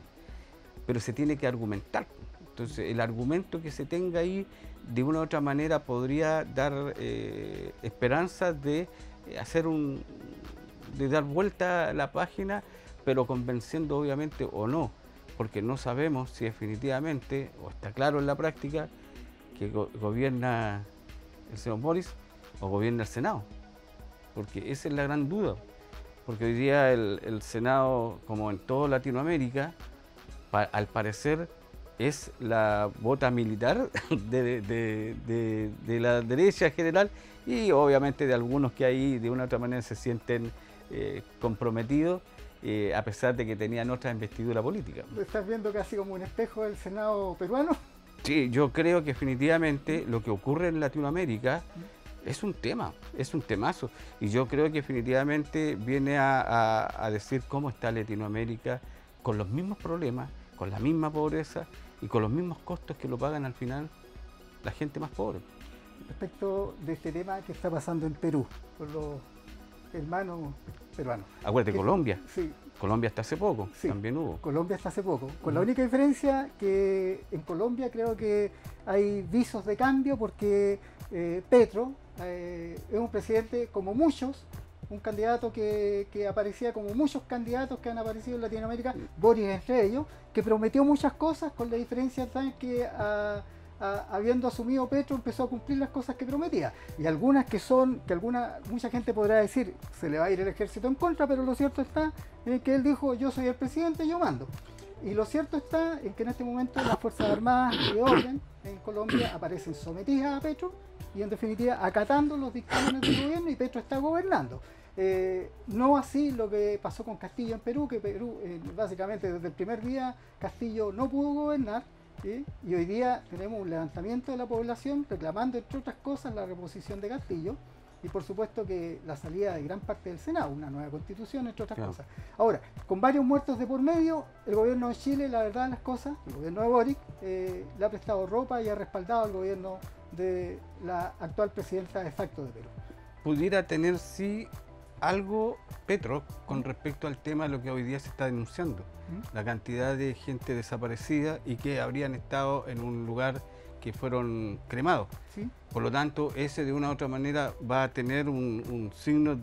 pero se tiene que argumentar. Entonces, el argumento que se tenga ahí, de una u otra manera, podría dar esperanza de de dar vuelta a la página, pero convenciendo obviamente o no, porque no sabemos si definitivamente, o está claro en la práctica, que gobierna el señor Boris o gobierna el Senado, porque esa es la gran duda, porque hoy día el Senado, como en toda Latinoamérica, al parecer es la bota militar de la derecha en general y obviamente de algunos que ahí de una u otra manera se sienten comprometidos, a pesar de que tenían otra investidura política. ¿Lo estás viendo casi como un espejo del Senado peruano? Sí, yo creo que definitivamente lo que ocurre en Latinoamérica es un tema, es un temazo. Y yo creo que definitivamente viene a decir cómo está Latinoamérica con los mismos problemas, con la misma pobreza y con los mismos costos que lo pagan al final la gente más pobre. Respecto de este tema que está pasando en Perú, con los hermanos peruanos. Acuérdate, Colombia. Sí. Colombia hasta hace poco, Sí, también hubo. Colombia hasta hace poco. Con la única diferencia que en Colombia creo que hay visos de cambio porque Petro es un presidente como muchos, un candidato que aparecía como muchos candidatos que han aparecido en Latinoamérica, Boris entre ellos, que prometió muchas cosas, con la diferencia tal que habiendo asumido Petro empezó a cumplir las cosas que prometía. Y algunas mucha gente podrá decir, se le va a ir el ejército en contra, pero lo cierto está en que él dijo, yo soy el presidente, yo mando. Y lo cierto está en que en este momento las Fuerzas Armadas de orden en Colombia aparecen sometidas a Petro y en definitiva acatando los dictámenes del gobierno, y Petro está gobernando. No así lo que pasó con Castillo en Perú, que Perú básicamente desde el primer día Castillo no pudo gobernar, ¿sí? Y hoy día tenemos un levantamiento de la población reclamando, entre otras cosas, la reposición de Castillo y por supuesto que la salida de gran parte del Senado, una nueva constitución, entre otras cosas. Ahora, con varios muertos de por medio, el gobierno de Chile, la verdad de las cosas, el gobierno de Boric, le ha prestado ropa y ha respaldado al gobierno de la actual presidenta de facto de Perú. Pudiera tener, sí, algo Petro con respecto al tema de lo que hoy día se está denunciando, la cantidad de gente desaparecida y que habrían estado en un lugar que fueron cremados. ¿Sí? Por lo tanto, ese de una u otra manera va a tener un signo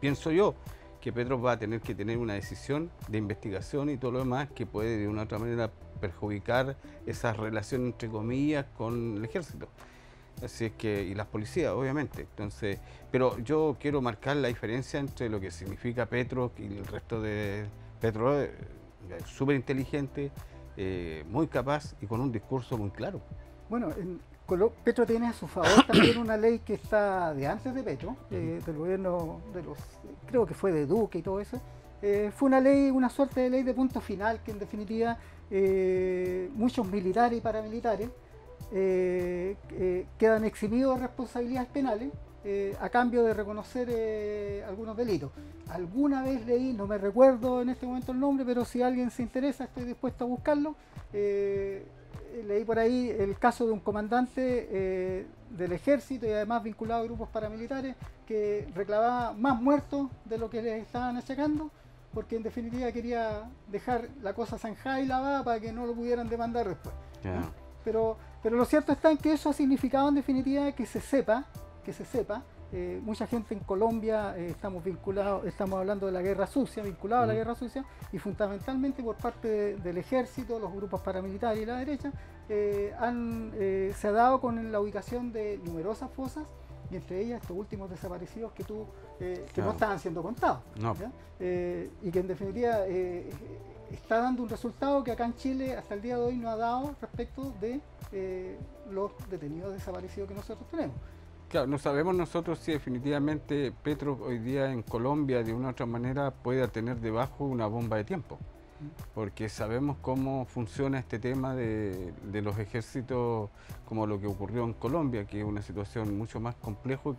pienso yo, que Petro va a tener que tener una decisión de investigación y todo lo demás que puede de una u otra manera perjudicar esa relación entre comillas con el ejército. Así es que, y las policías, obviamente. Entonces, pero yo quiero marcar la diferencia entre lo que significa Petro y el resto de Petro, súper inteligente, muy capaz y con un discurso muy claro. Bueno, Petro tiene a su favor también una ley que está de antes de Petro, del gobierno creo que fue de Duque y todo eso. Fue una ley, una suerte de ley de punto final que en definitiva muchos militares y paramilitares quedan eximidos de responsabilidades penales a cambio de reconocer algunos delitos. Alguna vez leí, no me recuerdo en este momento el nombre, pero si alguien se interesa estoy dispuesto a buscarlo. Leí por ahí el caso de un comandante del ejército y además vinculado a grupos paramilitares que reclamaba más muertos de lo que les estaban achacando, porque en definitiva quería dejar la cosa zanjada y lavada para que no lo pudieran demandar después. Yeah. Pero lo cierto está en que eso ha significado en definitiva que se sepa, mucha gente en Colombia estamos hablando de la guerra sucia, vinculado a la guerra sucia, y fundamentalmente por parte del ejército, los grupos paramilitares y la derecha, se ha dado con la ubicación de numerosas fosas, y entre ellas estos últimos desaparecidos que no estaban siendo contados. No. Y que en definitiva está dando un resultado que acá en Chile hasta el día de hoy no ha dado respecto de los detenidos desaparecidos que nosotros tenemos. Claro, no sabemos nosotros si definitivamente Petro hoy día en Colombia de una u otra manera pueda tener debajo una bomba de tiempo, porque sabemos cómo funciona este tema de los ejércitos, como lo que ocurrió en Colombia, que es una situación mucho más compleja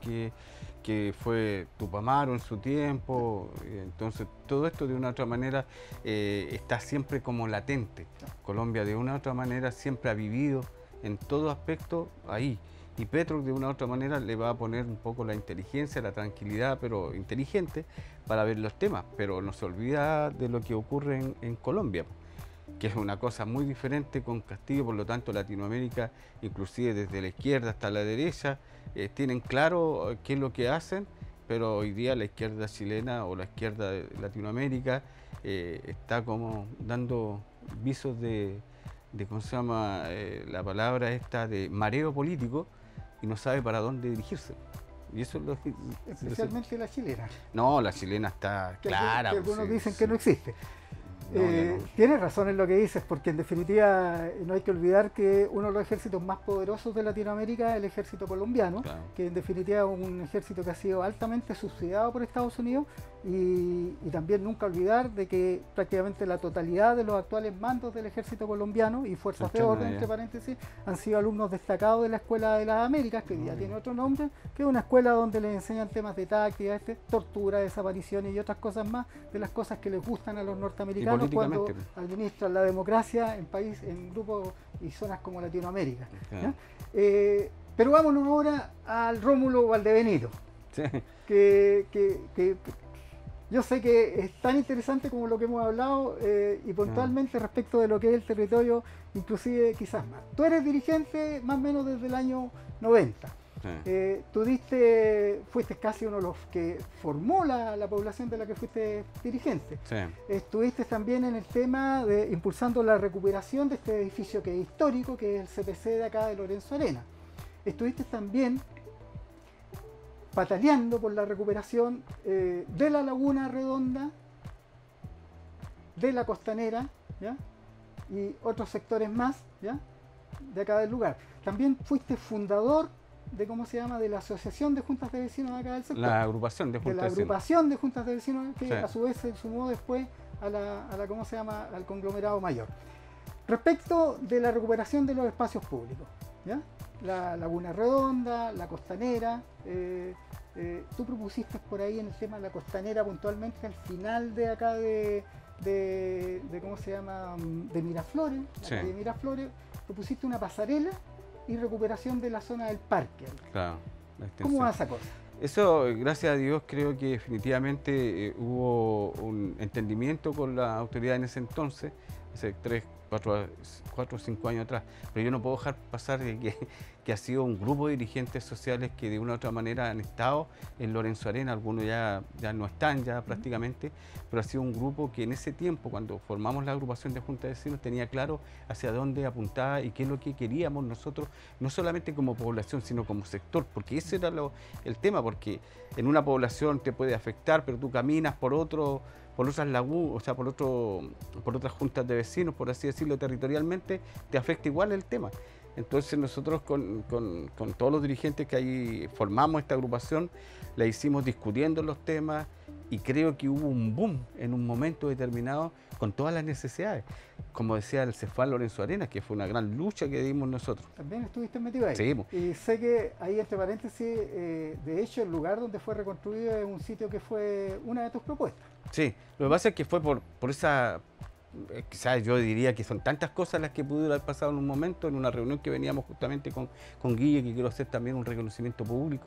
que fue Tupamaro en su tiempo. Entonces todo esto de una u otra manera está siempre como latente. Colombia de una u otra manera siempre ha vivido en todo aspecto ahí. Y Petro de una u otra manera le va a poner un poco la inteligencia, la tranquilidad, pero inteligente, para ver los temas. Pero no se olvida de lo que ocurre en Colombia, que es una cosa muy diferente con Castillo. Por lo tanto, Latinoamérica, inclusive desde la izquierda hasta la derecha, tienen claro qué es lo que hacen, pero hoy día la izquierda chilena o la izquierda de Latinoamérica está como dando visos de ¿cómo se llama? La palabra esta de mareo político y no sabe para dónde dirigirse. Y eso es lo que... Especialmente la chilena. No, la chilena está clara. Que algunos sí, dicen sí. que no existe. No, ya no. Tienes razón en lo que dices, porque en definitiva no hay que olvidar que uno de los ejércitos más poderosos de Latinoamérica es el ejército colombiano, Claro. que en definitiva es un ejército que ha sido altamente subsidiado por Estados Unidos, y también nunca olvidar de que prácticamente la totalidad de los actuales mandos del ejército colombiano y fuerzas de orden, entre paréntesis, han sido alumnos destacados de la Escuela de las Américas, que ya tiene otro nombre, que es una escuela donde les enseñan temas de táctica, tortura, desapariciones y otras cosas más, de las cosas que les gustan a los norteamericanos cuando administran la democracia en grupos y zonas como Latinoamérica. Claro. Pero vámonos ahora al Rómulo Valdebenito, Sí. que yo sé que es tan interesante como lo que hemos hablado, y puntualmente respecto de lo que es el territorio, inclusive quizás más. Tú eres dirigente más o menos desde el año 90. Sí. Fuiste casi uno de los que formó la población de la que fuiste dirigente. Sí. Estuviste también en el tema de impulsando la recuperación de este edificio que es histórico, que es el CPC de acá de Lorenzo Arena. Estuviste también pataleando por la recuperación de la Laguna Redonda, de la Costanera, ¿ya? Y otros sectores más, ¿ya? De acá del lugar. También fuiste fundador de la Asociación de Juntas de Vecinos de acá del sector. La agrupación de juntas de vecinos. Agrupación de Juntas de Vecinos, que Sí. a su vez se sumó después al conglomerado mayor. Respecto de la recuperación de los espacios públicos, ¿ya? La Laguna Redonda, la Costanera, tú propusiste por ahí en el tema de la Costanera puntualmente al final de acá de Miraflores, Sí. de Miraflores, propusiste una pasarela y recuperación de la zona del parque. Claro, ¿Cómo va esa cosa? Eso, gracias a Dios, creo que definitivamente hubo un entendimiento con la autoridad en ese entonces, hace 4 o 5 años atrás. Pero yo no puedo dejar pasar de que ha sido un grupo de dirigentes sociales que de una u otra manera han estado en Lorenzo Arena, algunos ya no están ya prácticamente, pero ha sido un grupo que en ese tiempo, cuando formamos la agrupación de Junta de Vecinos, tenía claro hacia dónde apuntaba y qué es lo que queríamos nosotros, no solamente como población, sino como sector, porque ese era el tema, porque en una población te puede afectar, pero tú caminas por otras lagunas, o sea, por otras juntas de vecinos, por así decirlo, territorialmente, te afecta igual el tema. Entonces nosotros con todos los dirigentes que ahí formamos esta agrupación, la hicimos discutiendo los temas y creo que hubo un boom en un momento determinado con todas las necesidades. Como decía el Cefal Lorenzo Arenas, que fue una gran lucha que dimos nosotros. También estuviste metido ahí. Sí. Y sé que ahí, entre paréntesis, de hecho el lugar donde fue reconstruido es un sitio que fue una de tus propuestas. Sí, lo que pasa es que fue por esa... Quizás yo diría que son tantas cosas las que pudieron haber pasado en un momento, en una reunión que veníamos justamente con Guille, que quiero hacer también un reconocimiento público,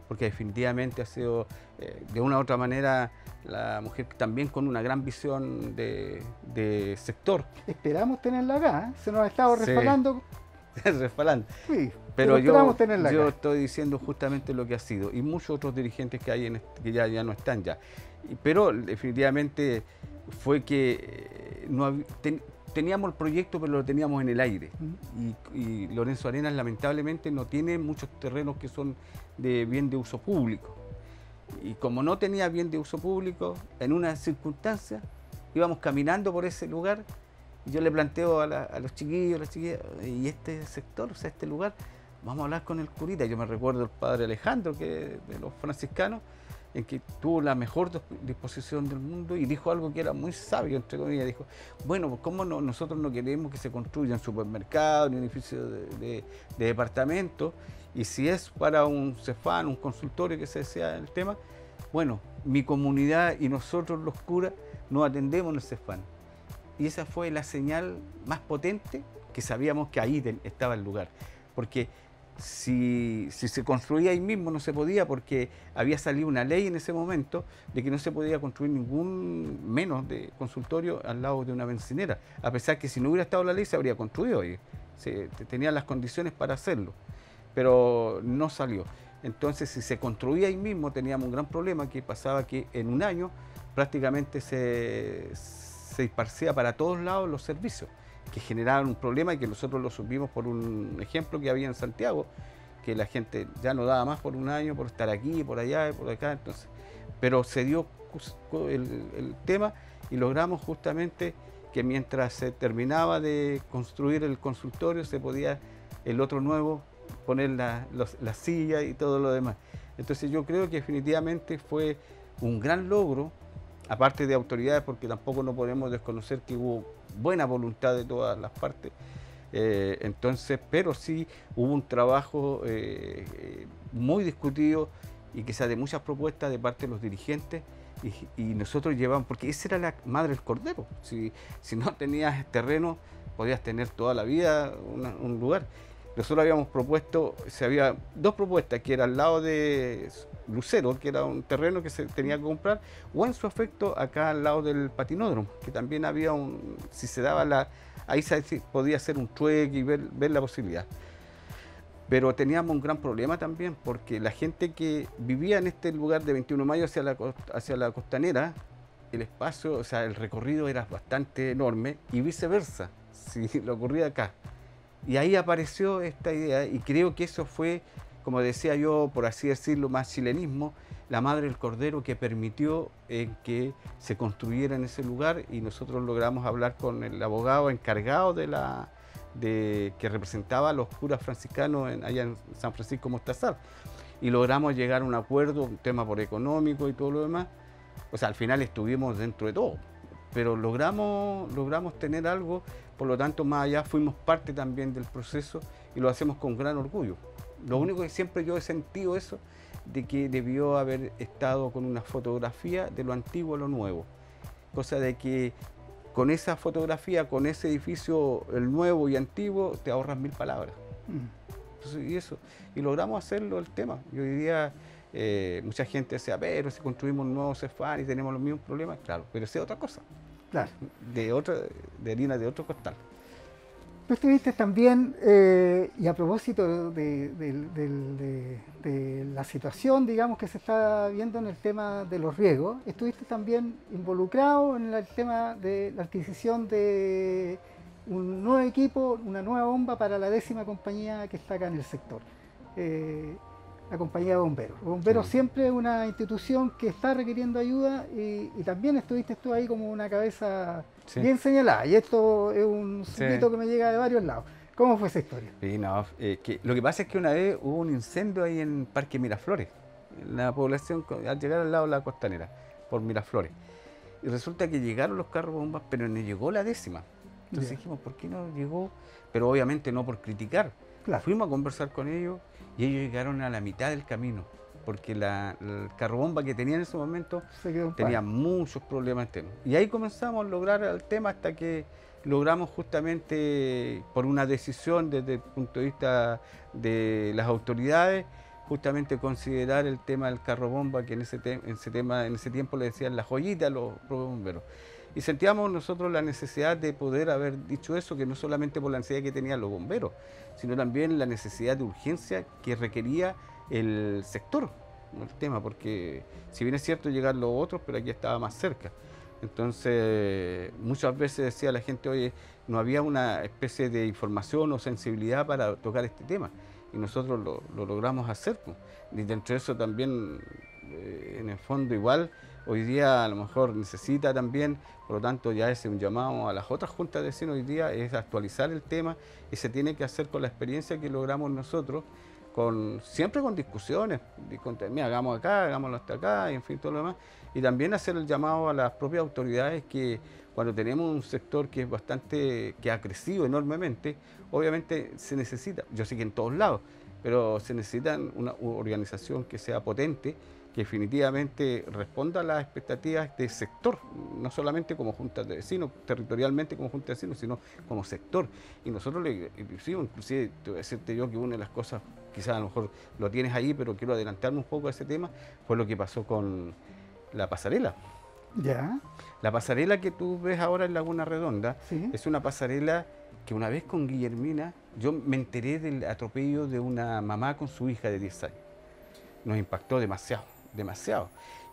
porque definitivamente ha sido, de una u otra manera, la mujer también con una gran visión de sector. Esperamos tenerla acá, se nos ha estado resbalando. Resbalando. Sí, pero esperamos tenerla yo acá. estoy diciendo justamente lo que ha sido, y muchos otros dirigentes que hay que ya no están ya. Pero definitivamente fue que teníamos el proyecto, pero lo teníamos en el aire. Y Lorenzo Arenas lamentablemente no tiene muchos terrenos que son bien de uso público. Y como no tenía bien de uso público, en una circunstancia íbamos caminando por ese lugar y yo le planteo a los chiquillos, a las chiquillas, y este sector, o sea, este lugar, vamos a hablar con el curita. Yo me recuerdo el padre Alejandro, que de los franciscanos, en que tuvo la mejor disposición del mundo y dijo algo que era muy sabio, entre comillas. Dijo, bueno, pues ¿cómo nosotros no queremos que se construyan supermercados ni edificios de departamentos? Y si es para un Cefán, un consultorio que se desea el tema, bueno, mi comunidad y nosotros los curas nos atendemos en el Cefán. Y esa fue la señal más potente, que sabíamos que ahí estaba el lugar. Porque si se construía ahí mismo no se podía, porque había salido una ley en ese momento de que no se podía construir ningún menos de consultorio al lado de una bencinera, a pesar que si no hubiera estado la ley se habría construido y tenían las condiciones para hacerlo, pero no salió. Entonces, si se construía ahí mismo teníamos un gran problema, que pasaba que en un año prácticamente se esparcía para todos lados los servicios. que generaban un problema y que nosotros lo supimos por un ejemplo que había en Santiago, que la gente ya no daba más por un año, por estar aquí, por allá, por acá, entonces, pero se dio el tema y logramos justamente que mientras se terminaba de construir el consultorio, se podía el otro nuevo poner la silla y todo lo demás. Entonces yo creo que definitivamente fue un gran logro, aparte de autoridades, porque tampoco no podemos desconocer que hubo buena voluntad de todas las partes. Entonces, pero sí hubo un trabajo muy discutido y quizás de muchas propuestas de parte de los dirigentes, y nosotros llevamos, porque esa era la madre del cordero. Si no tenías terreno, podías tener toda la vida un lugar. Nosotros habíamos propuesto, había dos propuestas, que era al lado de Lucero, que era un terreno que se tenía que comprar, o en su efecto acá al lado del patinódromo, que también había si se daba ahí se podía hacer un trueque y ver la posibilidad. Pero teníamos un gran problema también, porque la gente que vivía en este lugar de 21 de mayo hacia la costanera, el espacio, o sea, el recorrido era bastante enorme, y viceversa, si lo ocurría acá. Y ahí apareció esta idea, y creo que eso fue, como decía yo, por así decirlo, más chilenismo, la madre del cordero, que permitió que se construyera en ese lugar, y nosotros logramos hablar con el abogado encargado que representaba a los curas franciscanos allá en San Francisco Mostazal, y logramos llegar a un acuerdo, un tema por económico y todo lo demás. O sea, al final estuvimos dentro de todo, pero logramos tener algo. Por lo tanto, más allá, fuimos parte también del proceso y lo hacemos con gran orgullo. Lo único que siempre yo he sentido eso, de que debió haber estado con una fotografía de lo antiguo a lo nuevo. Cosa de que con esa fotografía, con ese edificio, el nuevo y antiguo, te ahorras 1000 palabras. Entonces, y logramos hacerlo el tema. Yo diría, mucha gente decía, pero si construimos un nuevo Cefam y tenemos los mismos problemas, claro, pero esa es otra cosa. Claro. De harina de otro costal. Tú estuviste también, y a propósito de la situación, digamos, que se está viendo en el tema de los riegos, estuviste también involucrado en el tema de la adquisición de un nuevo equipo, una nueva bomba para la 10ª compañía que está acá en el sector. La compañía de bomberos. Los bomberos siempre es una institución que está requiriendo ayuda, y también estuviste tú ahí como una cabeza bien señalada, y esto es un suquito que me llega de varios lados. ¿Cómo fue esa historia? Sí, no, lo que pasa es que una vez hubo un incendio ahí en Parque Miraflores, en la población, al llegar al lado de la costanera, por Miraflores. Y resulta que llegaron los carros bombas, pero no llegó la 10ª. Entonces dijimos, ¿por qué no llegó? Pero obviamente no por criticar. Claro. Fuimos a conversar con ellos, y ellos llegaron a la mitad del camino, porque el carro bomba que tenía en ese momento tenía muchos problemas internos. Y ahí comenzamos a lograr el tema hasta que logramos, justamente por una decisión desde el punto de vista de las autoridades, justamente considerar el tema del carro bomba, que en ese tiempo le decían la joyita a los propios bomberos. Y sentíamos nosotros la necesidad de poder haber dicho eso, que no solamente por la necesidad que tenían los bomberos, sino también la necesidad de urgencia que requería el sector, el tema, porque si bien es cierto llegar los otros, pero aquí estaba más cerca. Entonces, muchas veces decía la gente, oye, no había una especie de información o sensibilidad para tocar este tema, y nosotros lo logramos hacer, pues. Y dentro de eso también, en el fondo igual, hoy día a lo mejor necesita también, por lo tanto ya es un llamado a las otras juntas de vecinos hoy día, es actualizar el tema, y se tiene que hacer con la experiencia que logramos nosotros, siempre con discusiones, mira, hagamos acá, hagámoslo hasta acá, y en fin, todo lo demás, y también hacer el llamado a las propias autoridades que cuando tenemos un sector que que ha crecido enormemente, obviamente se necesita, yo sé que en todos lados, pero se necesita una organización que sea potente, que definitivamente responda a las expectativas del sector, no solamente como juntas de vecinos, territorialmente como juntas de vecinos, sino como sector. Y nosotros inclusive te voy a decirte yo que una de las cosas, quizás a lo mejor lo tienes ahí, pero quiero adelantarme un poco a ese tema, fue lo que pasó con la pasarela. Ya. La pasarela que tú ves ahora en Laguna Redonda, es una pasarela que una vez con Guillermina, yo me enteré del atropello de una mamá con su hija de 10 años. Nos impactó demasiado.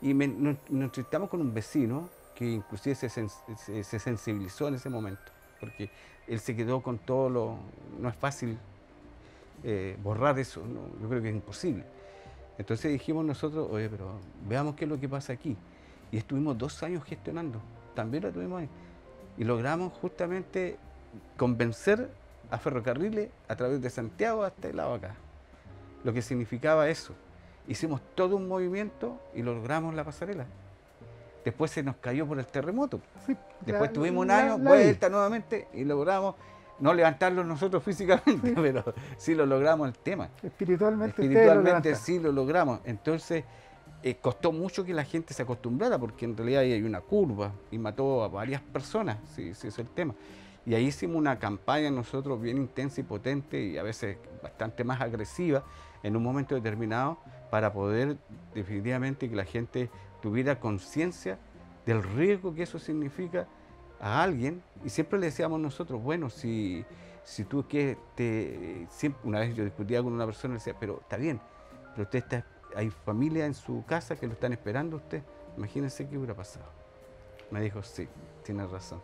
Y nos entrevistamos con un vecino que inclusive se sensibilizó en ese momento. porque él se quedó con todo lo... No es fácil borrar eso, ¿no? Yo creo que es imposible. Entonces dijimos nosotros, oye, pero veamos qué es lo que pasa aquí. Y estuvimos 2 años gestionando, también lo tuvimos ahí. Y logramos justamente convencer a Ferrocarriles a través de Santiago hasta el lado acá. Lo que significaba eso. Hicimos todo un movimiento y logramos la pasarela. Después se nos cayó por el terremoto. Sí, Después tuvimos un año, vuelta nuevamente y logramos no levantarlo nosotros físicamente, sí, pero sí lo logramos el tema. Espiritualmente sí lo logramos. Entonces costó mucho que la gente se acostumbrara, porque en realidad ahí hay una curva y mató a varias personas, sí, ese es el tema. Y ahí hicimos una campaña nosotros bien intensa y potente y a veces bastante más agresiva en un momento determinado para poder definitivamente que la gente tuviera conciencia del riesgo que eso significa a alguien. Y siempre le decíamos nosotros, bueno, si tú que siempre, una vez yo discutía con una persona y decía, pero está bien, pero hay familia en su casa que lo están esperando a usted, imagínense qué hubiera pasado. Me dijo, sí, tienes razón.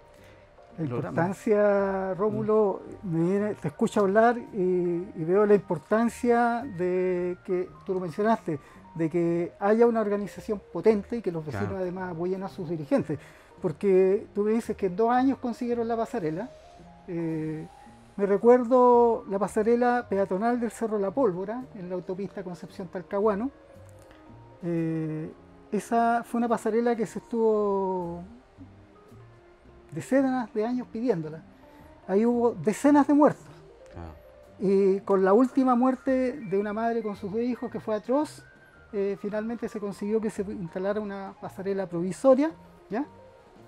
La importancia, Rómulo, te escucho hablar y veo la importancia de que, tú lo mencionaste, de que haya una organización potente y que los vecinos además apoyen a sus dirigentes. Porque tú me dices que en 2 años consiguieron la pasarela. Me recuerdo la pasarela peatonal del Cerro La Pólvora, en la autopista Concepción-Talcahuano. Esa fue una pasarela que se estuvo decenas de años pidiéndola. Ahí hubo decenas de muertos. Y con la última muerte de una madre con sus 2 hijos, que fue atroz, finalmente se consiguió que se instalara una pasarela provisoria, ¿ya?,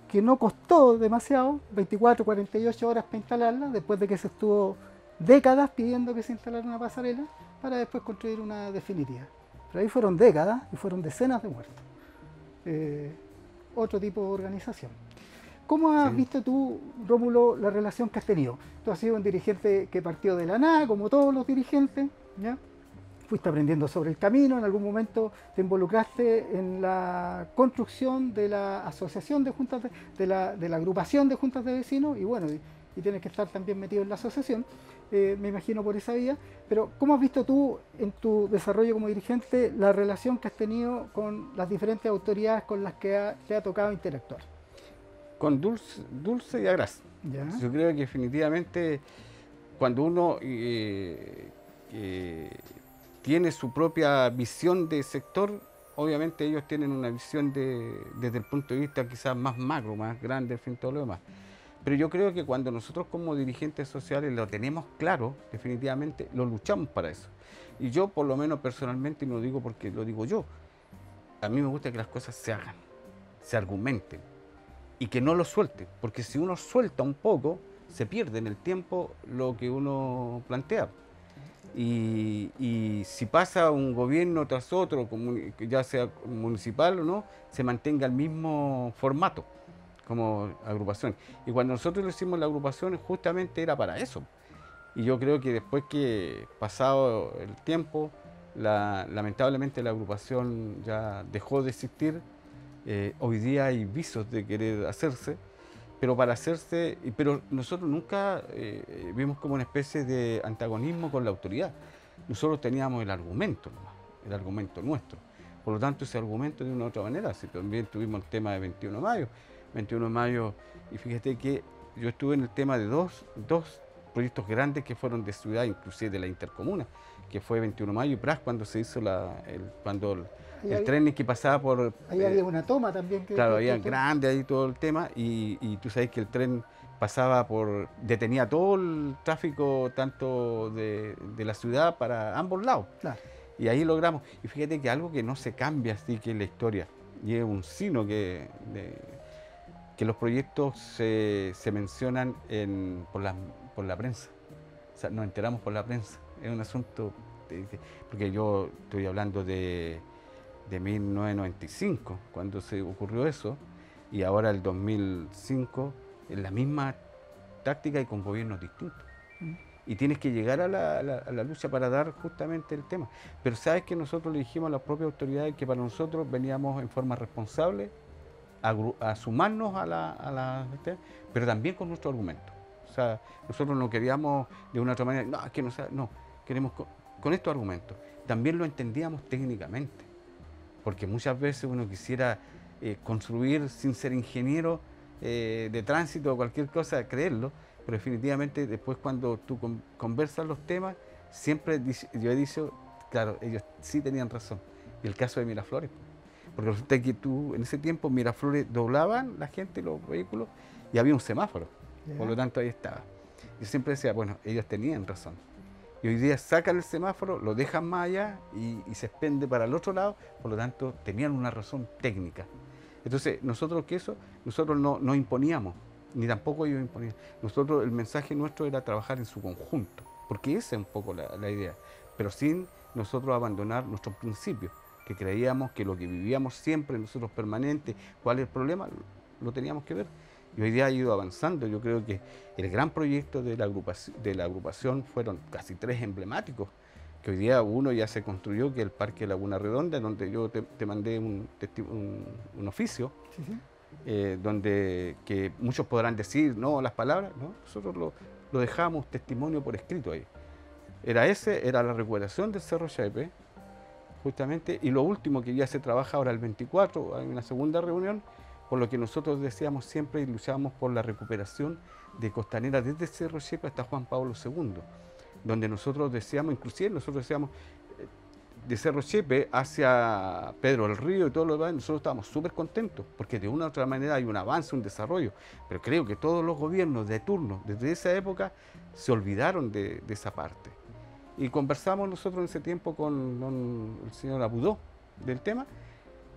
que no costó demasiado, 24, 48 horas para instalarla, después de que se estuvo décadas pidiendo que se instalara una pasarela, para después construir una definitiva. Pero ahí fueron décadas y fueron decenas de muertos. Otro tipo de organización. ¿Cómo has visto tú, Rómulo, la relación que has tenido? Tú has sido un dirigente que partió de la nada, como todos los dirigentes, ¿ya? Fuiste aprendiendo sobre el camino, en algún momento te involucraste en la construcción de la asociación de juntas, de la agrupación de juntas de vecinos, y bueno, y tienes que estar también metido en la asociación, me imagino por esa vía. Pero ¿cómo has visto tú en tu desarrollo como dirigente la relación que has tenido con las diferentes autoridades con las que te ha tocado interactuar? Con dulce y agraz. Yo creo que definitivamente cuando uno tiene su propia visión de sector, obviamente ellos tienen una visión desde el punto de vista quizás más macro, más grande, en fin, todo lo demás. Pero yo creo que cuando nosotros como dirigentes sociales lo tenemos claro, definitivamente lo luchamos para eso. Y yo por lo menos personalmente, y no lo digo porque lo digo yo, a mí me gusta que las cosas se hagan, se argumenten y que no lo suelten, porque si uno suelta un poco, se pierde en el tiempo lo que uno plantea. Y si pasa un gobierno tras otro, ya sea municipal o no, se mantenga el mismo formato como agrupación. Y cuando nosotros lo hicimos la agrupación, justamente era para eso. Y yo creo que después que pasado el tiempo, lamentablemente la agrupación ya dejó de existir. Hoy día hay visos de querer hacerse, pero para hacerse, pero nosotros nunca vimos como una especie de antagonismo con la autoridad. Nosotros teníamos el argumento nomás, el argumento nuestro. Por lo tanto, ese argumento de una u otra manera, si también tuvimos el tema de 21 de mayo. 21 de mayo, y fíjate que yo estuve en el tema de dos proyectos grandes que fueron de ciudad, inclusive de la intercomuna, que fue 21 de mayo y Pras, cuando se hizo el tren que pasaba por... Ahí había una toma también. Claro, había grande ahí todo el tema, y tú sabes que el tren pasaba detenía todo el tráfico tanto de la ciudad para ambos lados. Claro. Y ahí logramos, y fíjate que algo que no se cambia así que es la historia, y es un sino que los proyectos se mencionan por la prensa. O sea, nos enteramos por la prensa. Es un asunto, porque yo estoy hablando de 1995, cuando se ocurrió eso, y ahora el 2005, es la misma táctica y con gobiernos distintos. Y tienes que llegar a la lucha para dar justamente el tema. Pero sabes que nosotros le dijimos a las propias autoridades que para nosotros veníamos en forma responsable a sumarnos pero también con nuestro argumento. O sea, nosotros no queríamos de una otra manera, no, es que no sea, no, queremos con estos argumentos. También lo entendíamos técnicamente, porque muchas veces uno quisiera construir sin ser ingeniero de tránsito o cualquier cosa, creerlo, pero definitivamente después cuando tú conversas los temas, siempre yo he dicho, claro, ellos sí tenían razón. Y el caso de Miraflores, porque resulta que tú, en ese tiempo, Miraflores doblaban la gente, los vehículos, y había un semáforo, por lo tanto ahí estaba. Yo siempre decía, bueno, ellos tenían razón. Y hoy día sacan el semáforo, lo dejan más allá y se expende para el otro lado, por lo tanto tenían una razón técnica. Entonces, nosotros no imponíamos, ni tampoco ellos imponían. Nosotros, el mensaje nuestro era trabajar en su conjunto, porque esa es un poco la idea, pero sin nosotros abandonar nuestros principios, que creíamos que lo que vivíamos siempre, nosotros permanente, cuál es el problema, lo teníamos que ver. Y hoy día ha ido avanzando. Yo creo que el gran proyecto de la agrupación fueron casi 3 emblemáticos, que hoy día uno ya se construyó, que es el Parque Laguna Redonda, donde yo te mandé un oficio, donde que muchos podrán decir, no, las palabras, ¿no? Nosotros lo dejamos testimonio por escrito ahí. Era la recuperación del Cerro Chepe, justamente, y lo último que ya se trabaja ahora el 24, hay una segunda reunión, por lo que nosotros decíamos siempre y luchábamos por la recuperación de Costanera desde Cerro Chepe hasta Juan Pablo II, donde nosotros decíamos, inclusive nosotros decíamos, de Cerro Chepe hacia Pedro del Río y todo lo demás, nosotros estábamos súper contentos, porque de una u otra manera hay un avance, un desarrollo, pero creo que todos los gobiernos de turno, desde esa época, se olvidaron de esa parte. Y conversamos nosotros en ese tiempo con el señor Abudó del tema,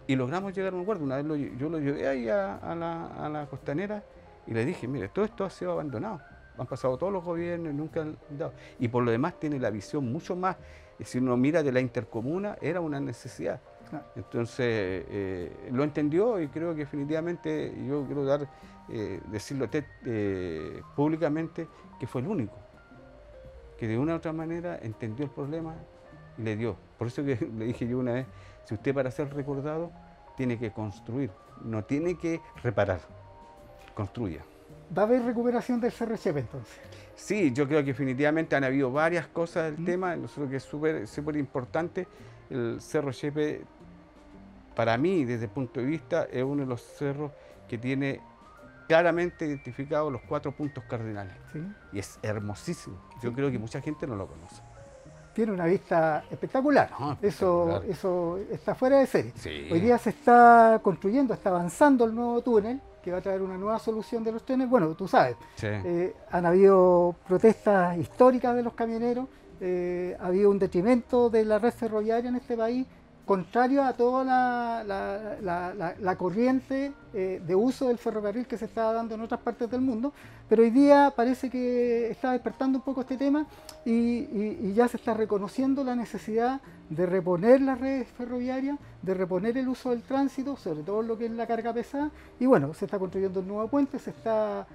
y logramos llegar a un acuerdo. Una vez yo lo llevé ahí a la Costanera y le dije, mire, todo esto ha sido abandonado. Han pasado todos los gobiernos y nunca han dado. Y por lo demás tiene la visión mucho más, si uno mira de la intercomuna, era una necesidad. Entonces, lo entendió y creo que definitivamente, yo quiero decirlo públicamente, que fue el único, que de una u otra manera entendió el problema y le dio. Por eso que le dije yo una vez, si usted para ser recordado tiene que construir, no tiene que reparar, construya. ¿Va a haber recuperación del Cerro Chepe entonces? Sí, yo creo que definitivamente han habido varias cosas del tema, nosotros que es súper importante. El Cerro Chepe, para mí, desde el punto de vista, es uno de los cerros que tiene claramente identificados los 4 puntos cardinales. ¿Sí? Y es hermosísimo. Yo creo que mucha gente no lo conoce. Tiene una vista espectacular. No, espectacular. Eso está fuera de serie. Sí. Hoy día se está construyendo, está avanzando el nuevo túnel, que va a traer una nueva solución de los trenes. Bueno, tú sabes, sí. Han habido protestas históricas de los camioneros, ha habido un detrimento de la red ferroviaria en este país, contrario a toda la corriente de uso del ferrocarril que se estaba dando en otras partes del mundo, pero hoy día parece que está despertando un poco este tema y ya se está reconociendo la necesidad de reponer las redes ferroviarias, de reponer el uso del tránsito, sobre todo lo que es la carga pesada, y bueno, se está construyendo un nuevo puente, se está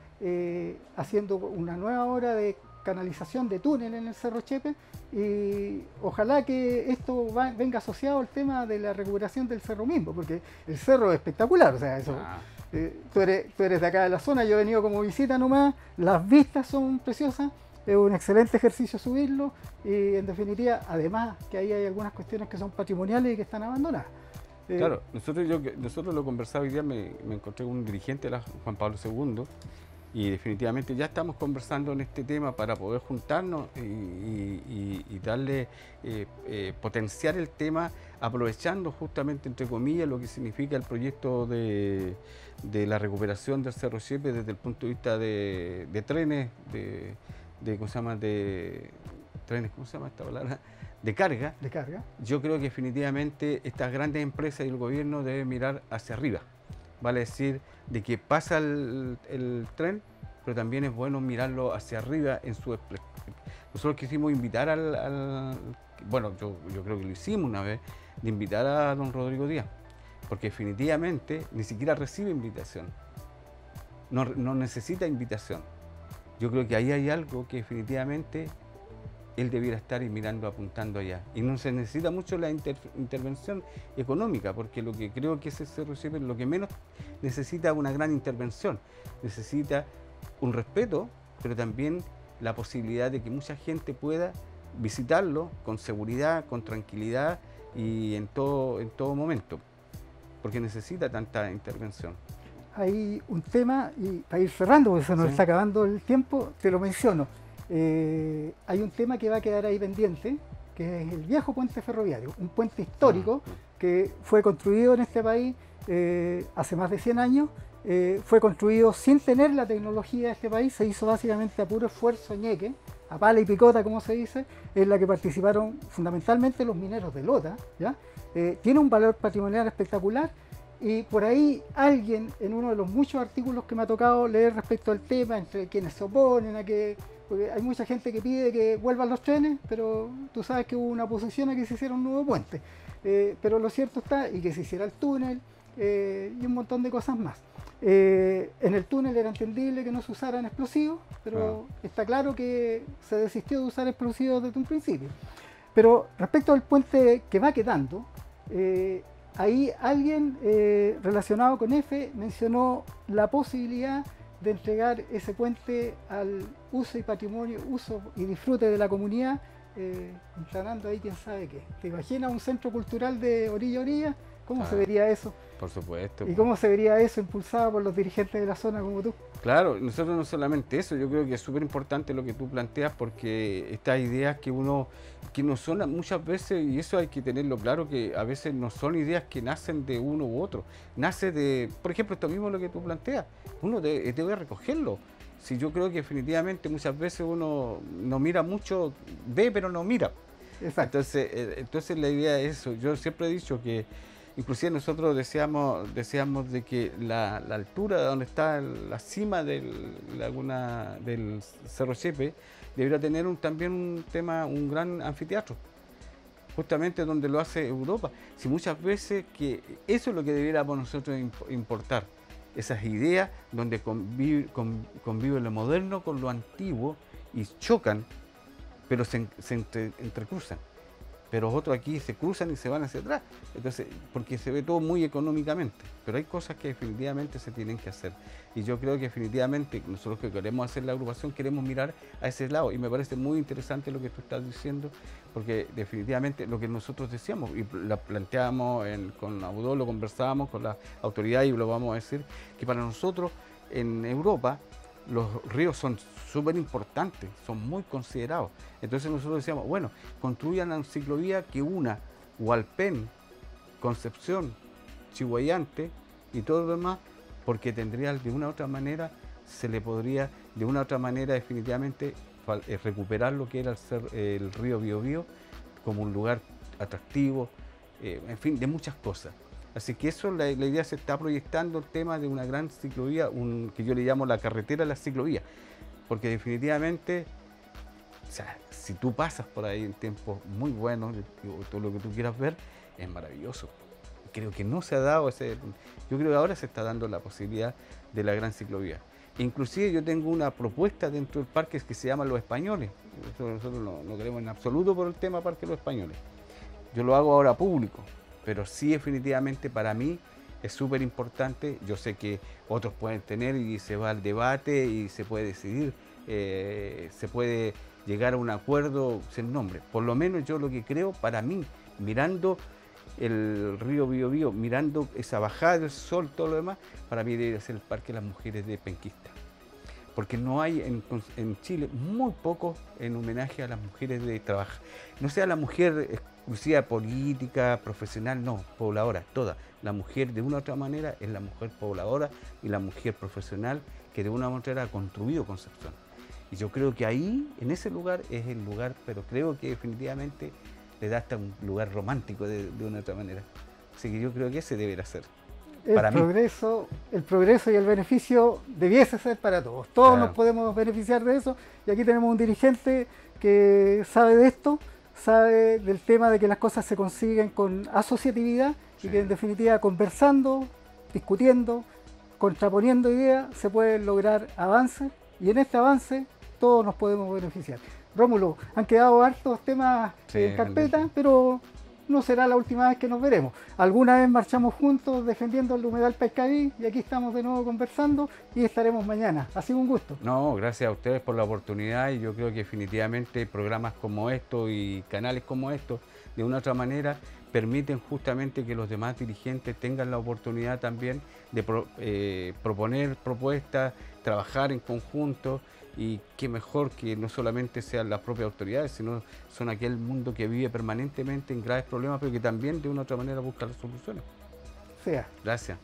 haciendo una nueva obra de canalización de túnel en el Cerro Chepe, y ojalá que esto venga asociado al tema de la recuperación del cerro mismo, porque el cerro es espectacular, o sea, eso, tú eres de acá de la zona, yo he venido como visita nomás, las vistas son preciosas, es un excelente ejercicio subirlo, y en definitiva, además que ahí hay algunas cuestiones que son patrimoniales y que están abandonadas. Claro, nosotros lo conversaba hoy día, me encontré con un dirigente de la Juan Pablo II, y definitivamente ya estamos conversando en este tema para poder juntarnos y darle, potenciar el tema, aprovechando justamente, entre comillas, lo que significa el proyecto de la recuperación del Cerro Chepe desde el punto de vista de trenes, ¿cómo se llama? Trenes, ¿cómo se llama esta palabra? De carga. De carga. Yo creo que definitivamente estas grandes empresas y el gobierno deben mirar hacia arriba. Vale decir, de que pasa el tren, pero también es bueno mirarlo hacia arriba en su... Nosotros quisimos invitar bueno, yo creo que lo hicimos una vez, de invitar a don Rodrigo Díaz, porque definitivamente ni siquiera recibe invitación, no necesita invitación. Yo creo que ahí hay algo que definitivamente él debiera estar mirando, apuntando allá. Y no se necesita mucho la intervención económica, porque lo que creo que ese Cerro Chepe es lo que menos necesita una gran intervención. Necesita un respeto pero también la posibilidad de que mucha gente pueda visitarlo con seguridad, con tranquilidad y en todo momento, porque necesita tanta intervención. Hay un tema, y para ir cerrando, porque se nos está acabando el tiempo, te lo menciono. Hay un tema que va a quedar ahí pendiente, que es el viejo puente ferroviario, un puente histórico que fue construido en este país hace más de 100 años. Fue construido sin tener la tecnología de este país, se hizo básicamente a puro esfuerzo ñeque, a pala y picota, como se dice, en la que participaron fundamentalmente los mineros de Lota, ¿ya? Tiene un valor patrimonial espectacular, y por ahí alguien, en uno de los muchos artículos que me ha tocado leer respecto al tema, entre quienes se oponen a que, porque hay mucha gente que pide que vuelvan los trenes, pero tú sabes que hubo una oposición a que se hiciera un nuevo puente, pero lo cierto está, y que se hiciera el túnel, y un montón de cosas más. En el túnel era entendible que no se usaran explosivos, pero está claro que se desistió de usar explosivos desde un principio. Pero respecto al puente que va quedando, ahí alguien relacionado con EFE mencionó la posibilidad de entregar ese puente al uso y patrimonio, uso y disfrute de la comunidad, instalando ahí quién sabe qué. ¿Te imaginas un centro cultural de orilla a orilla? ¿Cómo se vería eso? Por supuesto. ¿Y cómo se vería eso impulsado por los dirigentes de la zona como tú? Claro, nosotros no solamente eso, yo creo que es súper importante lo que tú planteas, porque estas ideas que no son muchas veces, y eso hay que tenerlo claro, que a veces no son ideas que nacen de uno u otro, nace de, por ejemplo, esto mismo lo que tú planteas, uno debe recogerlo. Si yo creo que definitivamente muchas veces uno no mira mucho, ve pero no mira. Exacto. Entonces la idea es eso. Yo siempre he dicho que inclusive nosotros deseamos de que la altura donde está la cima del Cerro Chepe debería tener también un gran anfiteatro, justamente donde lo hace Europa. Si muchas veces que eso es lo que debiéramos nosotros importar, esas ideas donde convive lo moderno con lo antiguo y chocan, pero se entrecruzan. Pero otros aquí se cruzan y se van hacia atrás, entonces, porque se ve todo muy económicamente, pero hay cosas que definitivamente se tienen que hacer, y yo creo que definitivamente nosotros que queremos hacer la agrupación queremos mirar a ese lado, y me parece muy interesante lo que tú estás diciendo, porque definitivamente lo que nosotros decíamos, y lo planteábamos con Audó, lo conversábamos con la autoridad y lo vamos a decir, que para nosotros en Europa los ríos son súper importantes, son muy considerados. Entonces nosotros decíamos, bueno, construyan una ciclovía que una Hualpén, Concepción, Chihuayante y todo lo demás, porque tendría de una u otra manera, se le podría de una u otra manera definitivamente recuperar lo que era el río Biobío como un lugar atractivo, en fin, de muchas cosas. Así que eso, la idea se está proyectando el tema de una gran ciclovía, que yo le llamo la carretera de la ciclovía, porque definitivamente, o sea, si tú pasas por ahí en tiempos muy buenos, todo lo que tú quieras ver, es maravilloso. Creo que no se ha dado yo creo que ahora se está dando la posibilidad de la gran ciclovía. Inclusive yo tengo una propuesta dentro del parque que se llama Los Españoles. Nosotros no queremos en absoluto por el tema Parque Los Españoles. Yo lo hago ahora público, pero sí definitivamente para mí es súper importante. Yo sé que otros pueden tener y se va al debate y se puede decidir, se puede llegar a un acuerdo sin nombre. Por lo menos yo lo que creo, para mí, mirando el río Biobío, mirando esa bajada del sol, todo lo demás, para mí debe ser el Parque de las Mujeres de Penquista. Porque no hay en Chile muy poco en homenaje a las mujeres de trabajo. No sea la mujer exclusiva política, profesional, no, pobladora, toda. La mujer de una u otra manera es la mujer pobladora y la mujer profesional que de una u otra manera ha construido Concepción. Y yo creo que ahí, en ese lugar, es el lugar, pero creo que definitivamente le da hasta un lugar romántico de una u otra manera. Así que yo creo que ese deberá ser. El progreso y el beneficio debiese ser para todos. Todos claro. Nos podemos beneficiar de eso. Y aquí tenemos un dirigente que sabe de esto, sabe del tema de que las cosas se consiguen con asociatividad y que en definitiva conversando, discutiendo, contraponiendo ideas, se pueden lograr avances. Y en este avance todos nos podemos beneficiar. Rómulo, han quedado hartos temas en carpeta, pero no será la última vez que nos veremos. Alguna vez marchamos juntos defendiendo el humedal Pescadí y aquí estamos de nuevo conversando y estaremos mañana. Ha sido un gusto. No, gracias a ustedes por la oportunidad y yo creo que definitivamente programas como estos y canales como estos, de una u otra manera, permiten justamente que los demás dirigentes tengan la oportunidad también de proponer propuestas, trabajar en conjunto. Y qué mejor que no solamente sean las propias autoridades, sino son aquel mundo que vive permanentemente en graves problemas, pero que también de una u otra manera busca las soluciones. Sea. Gracias.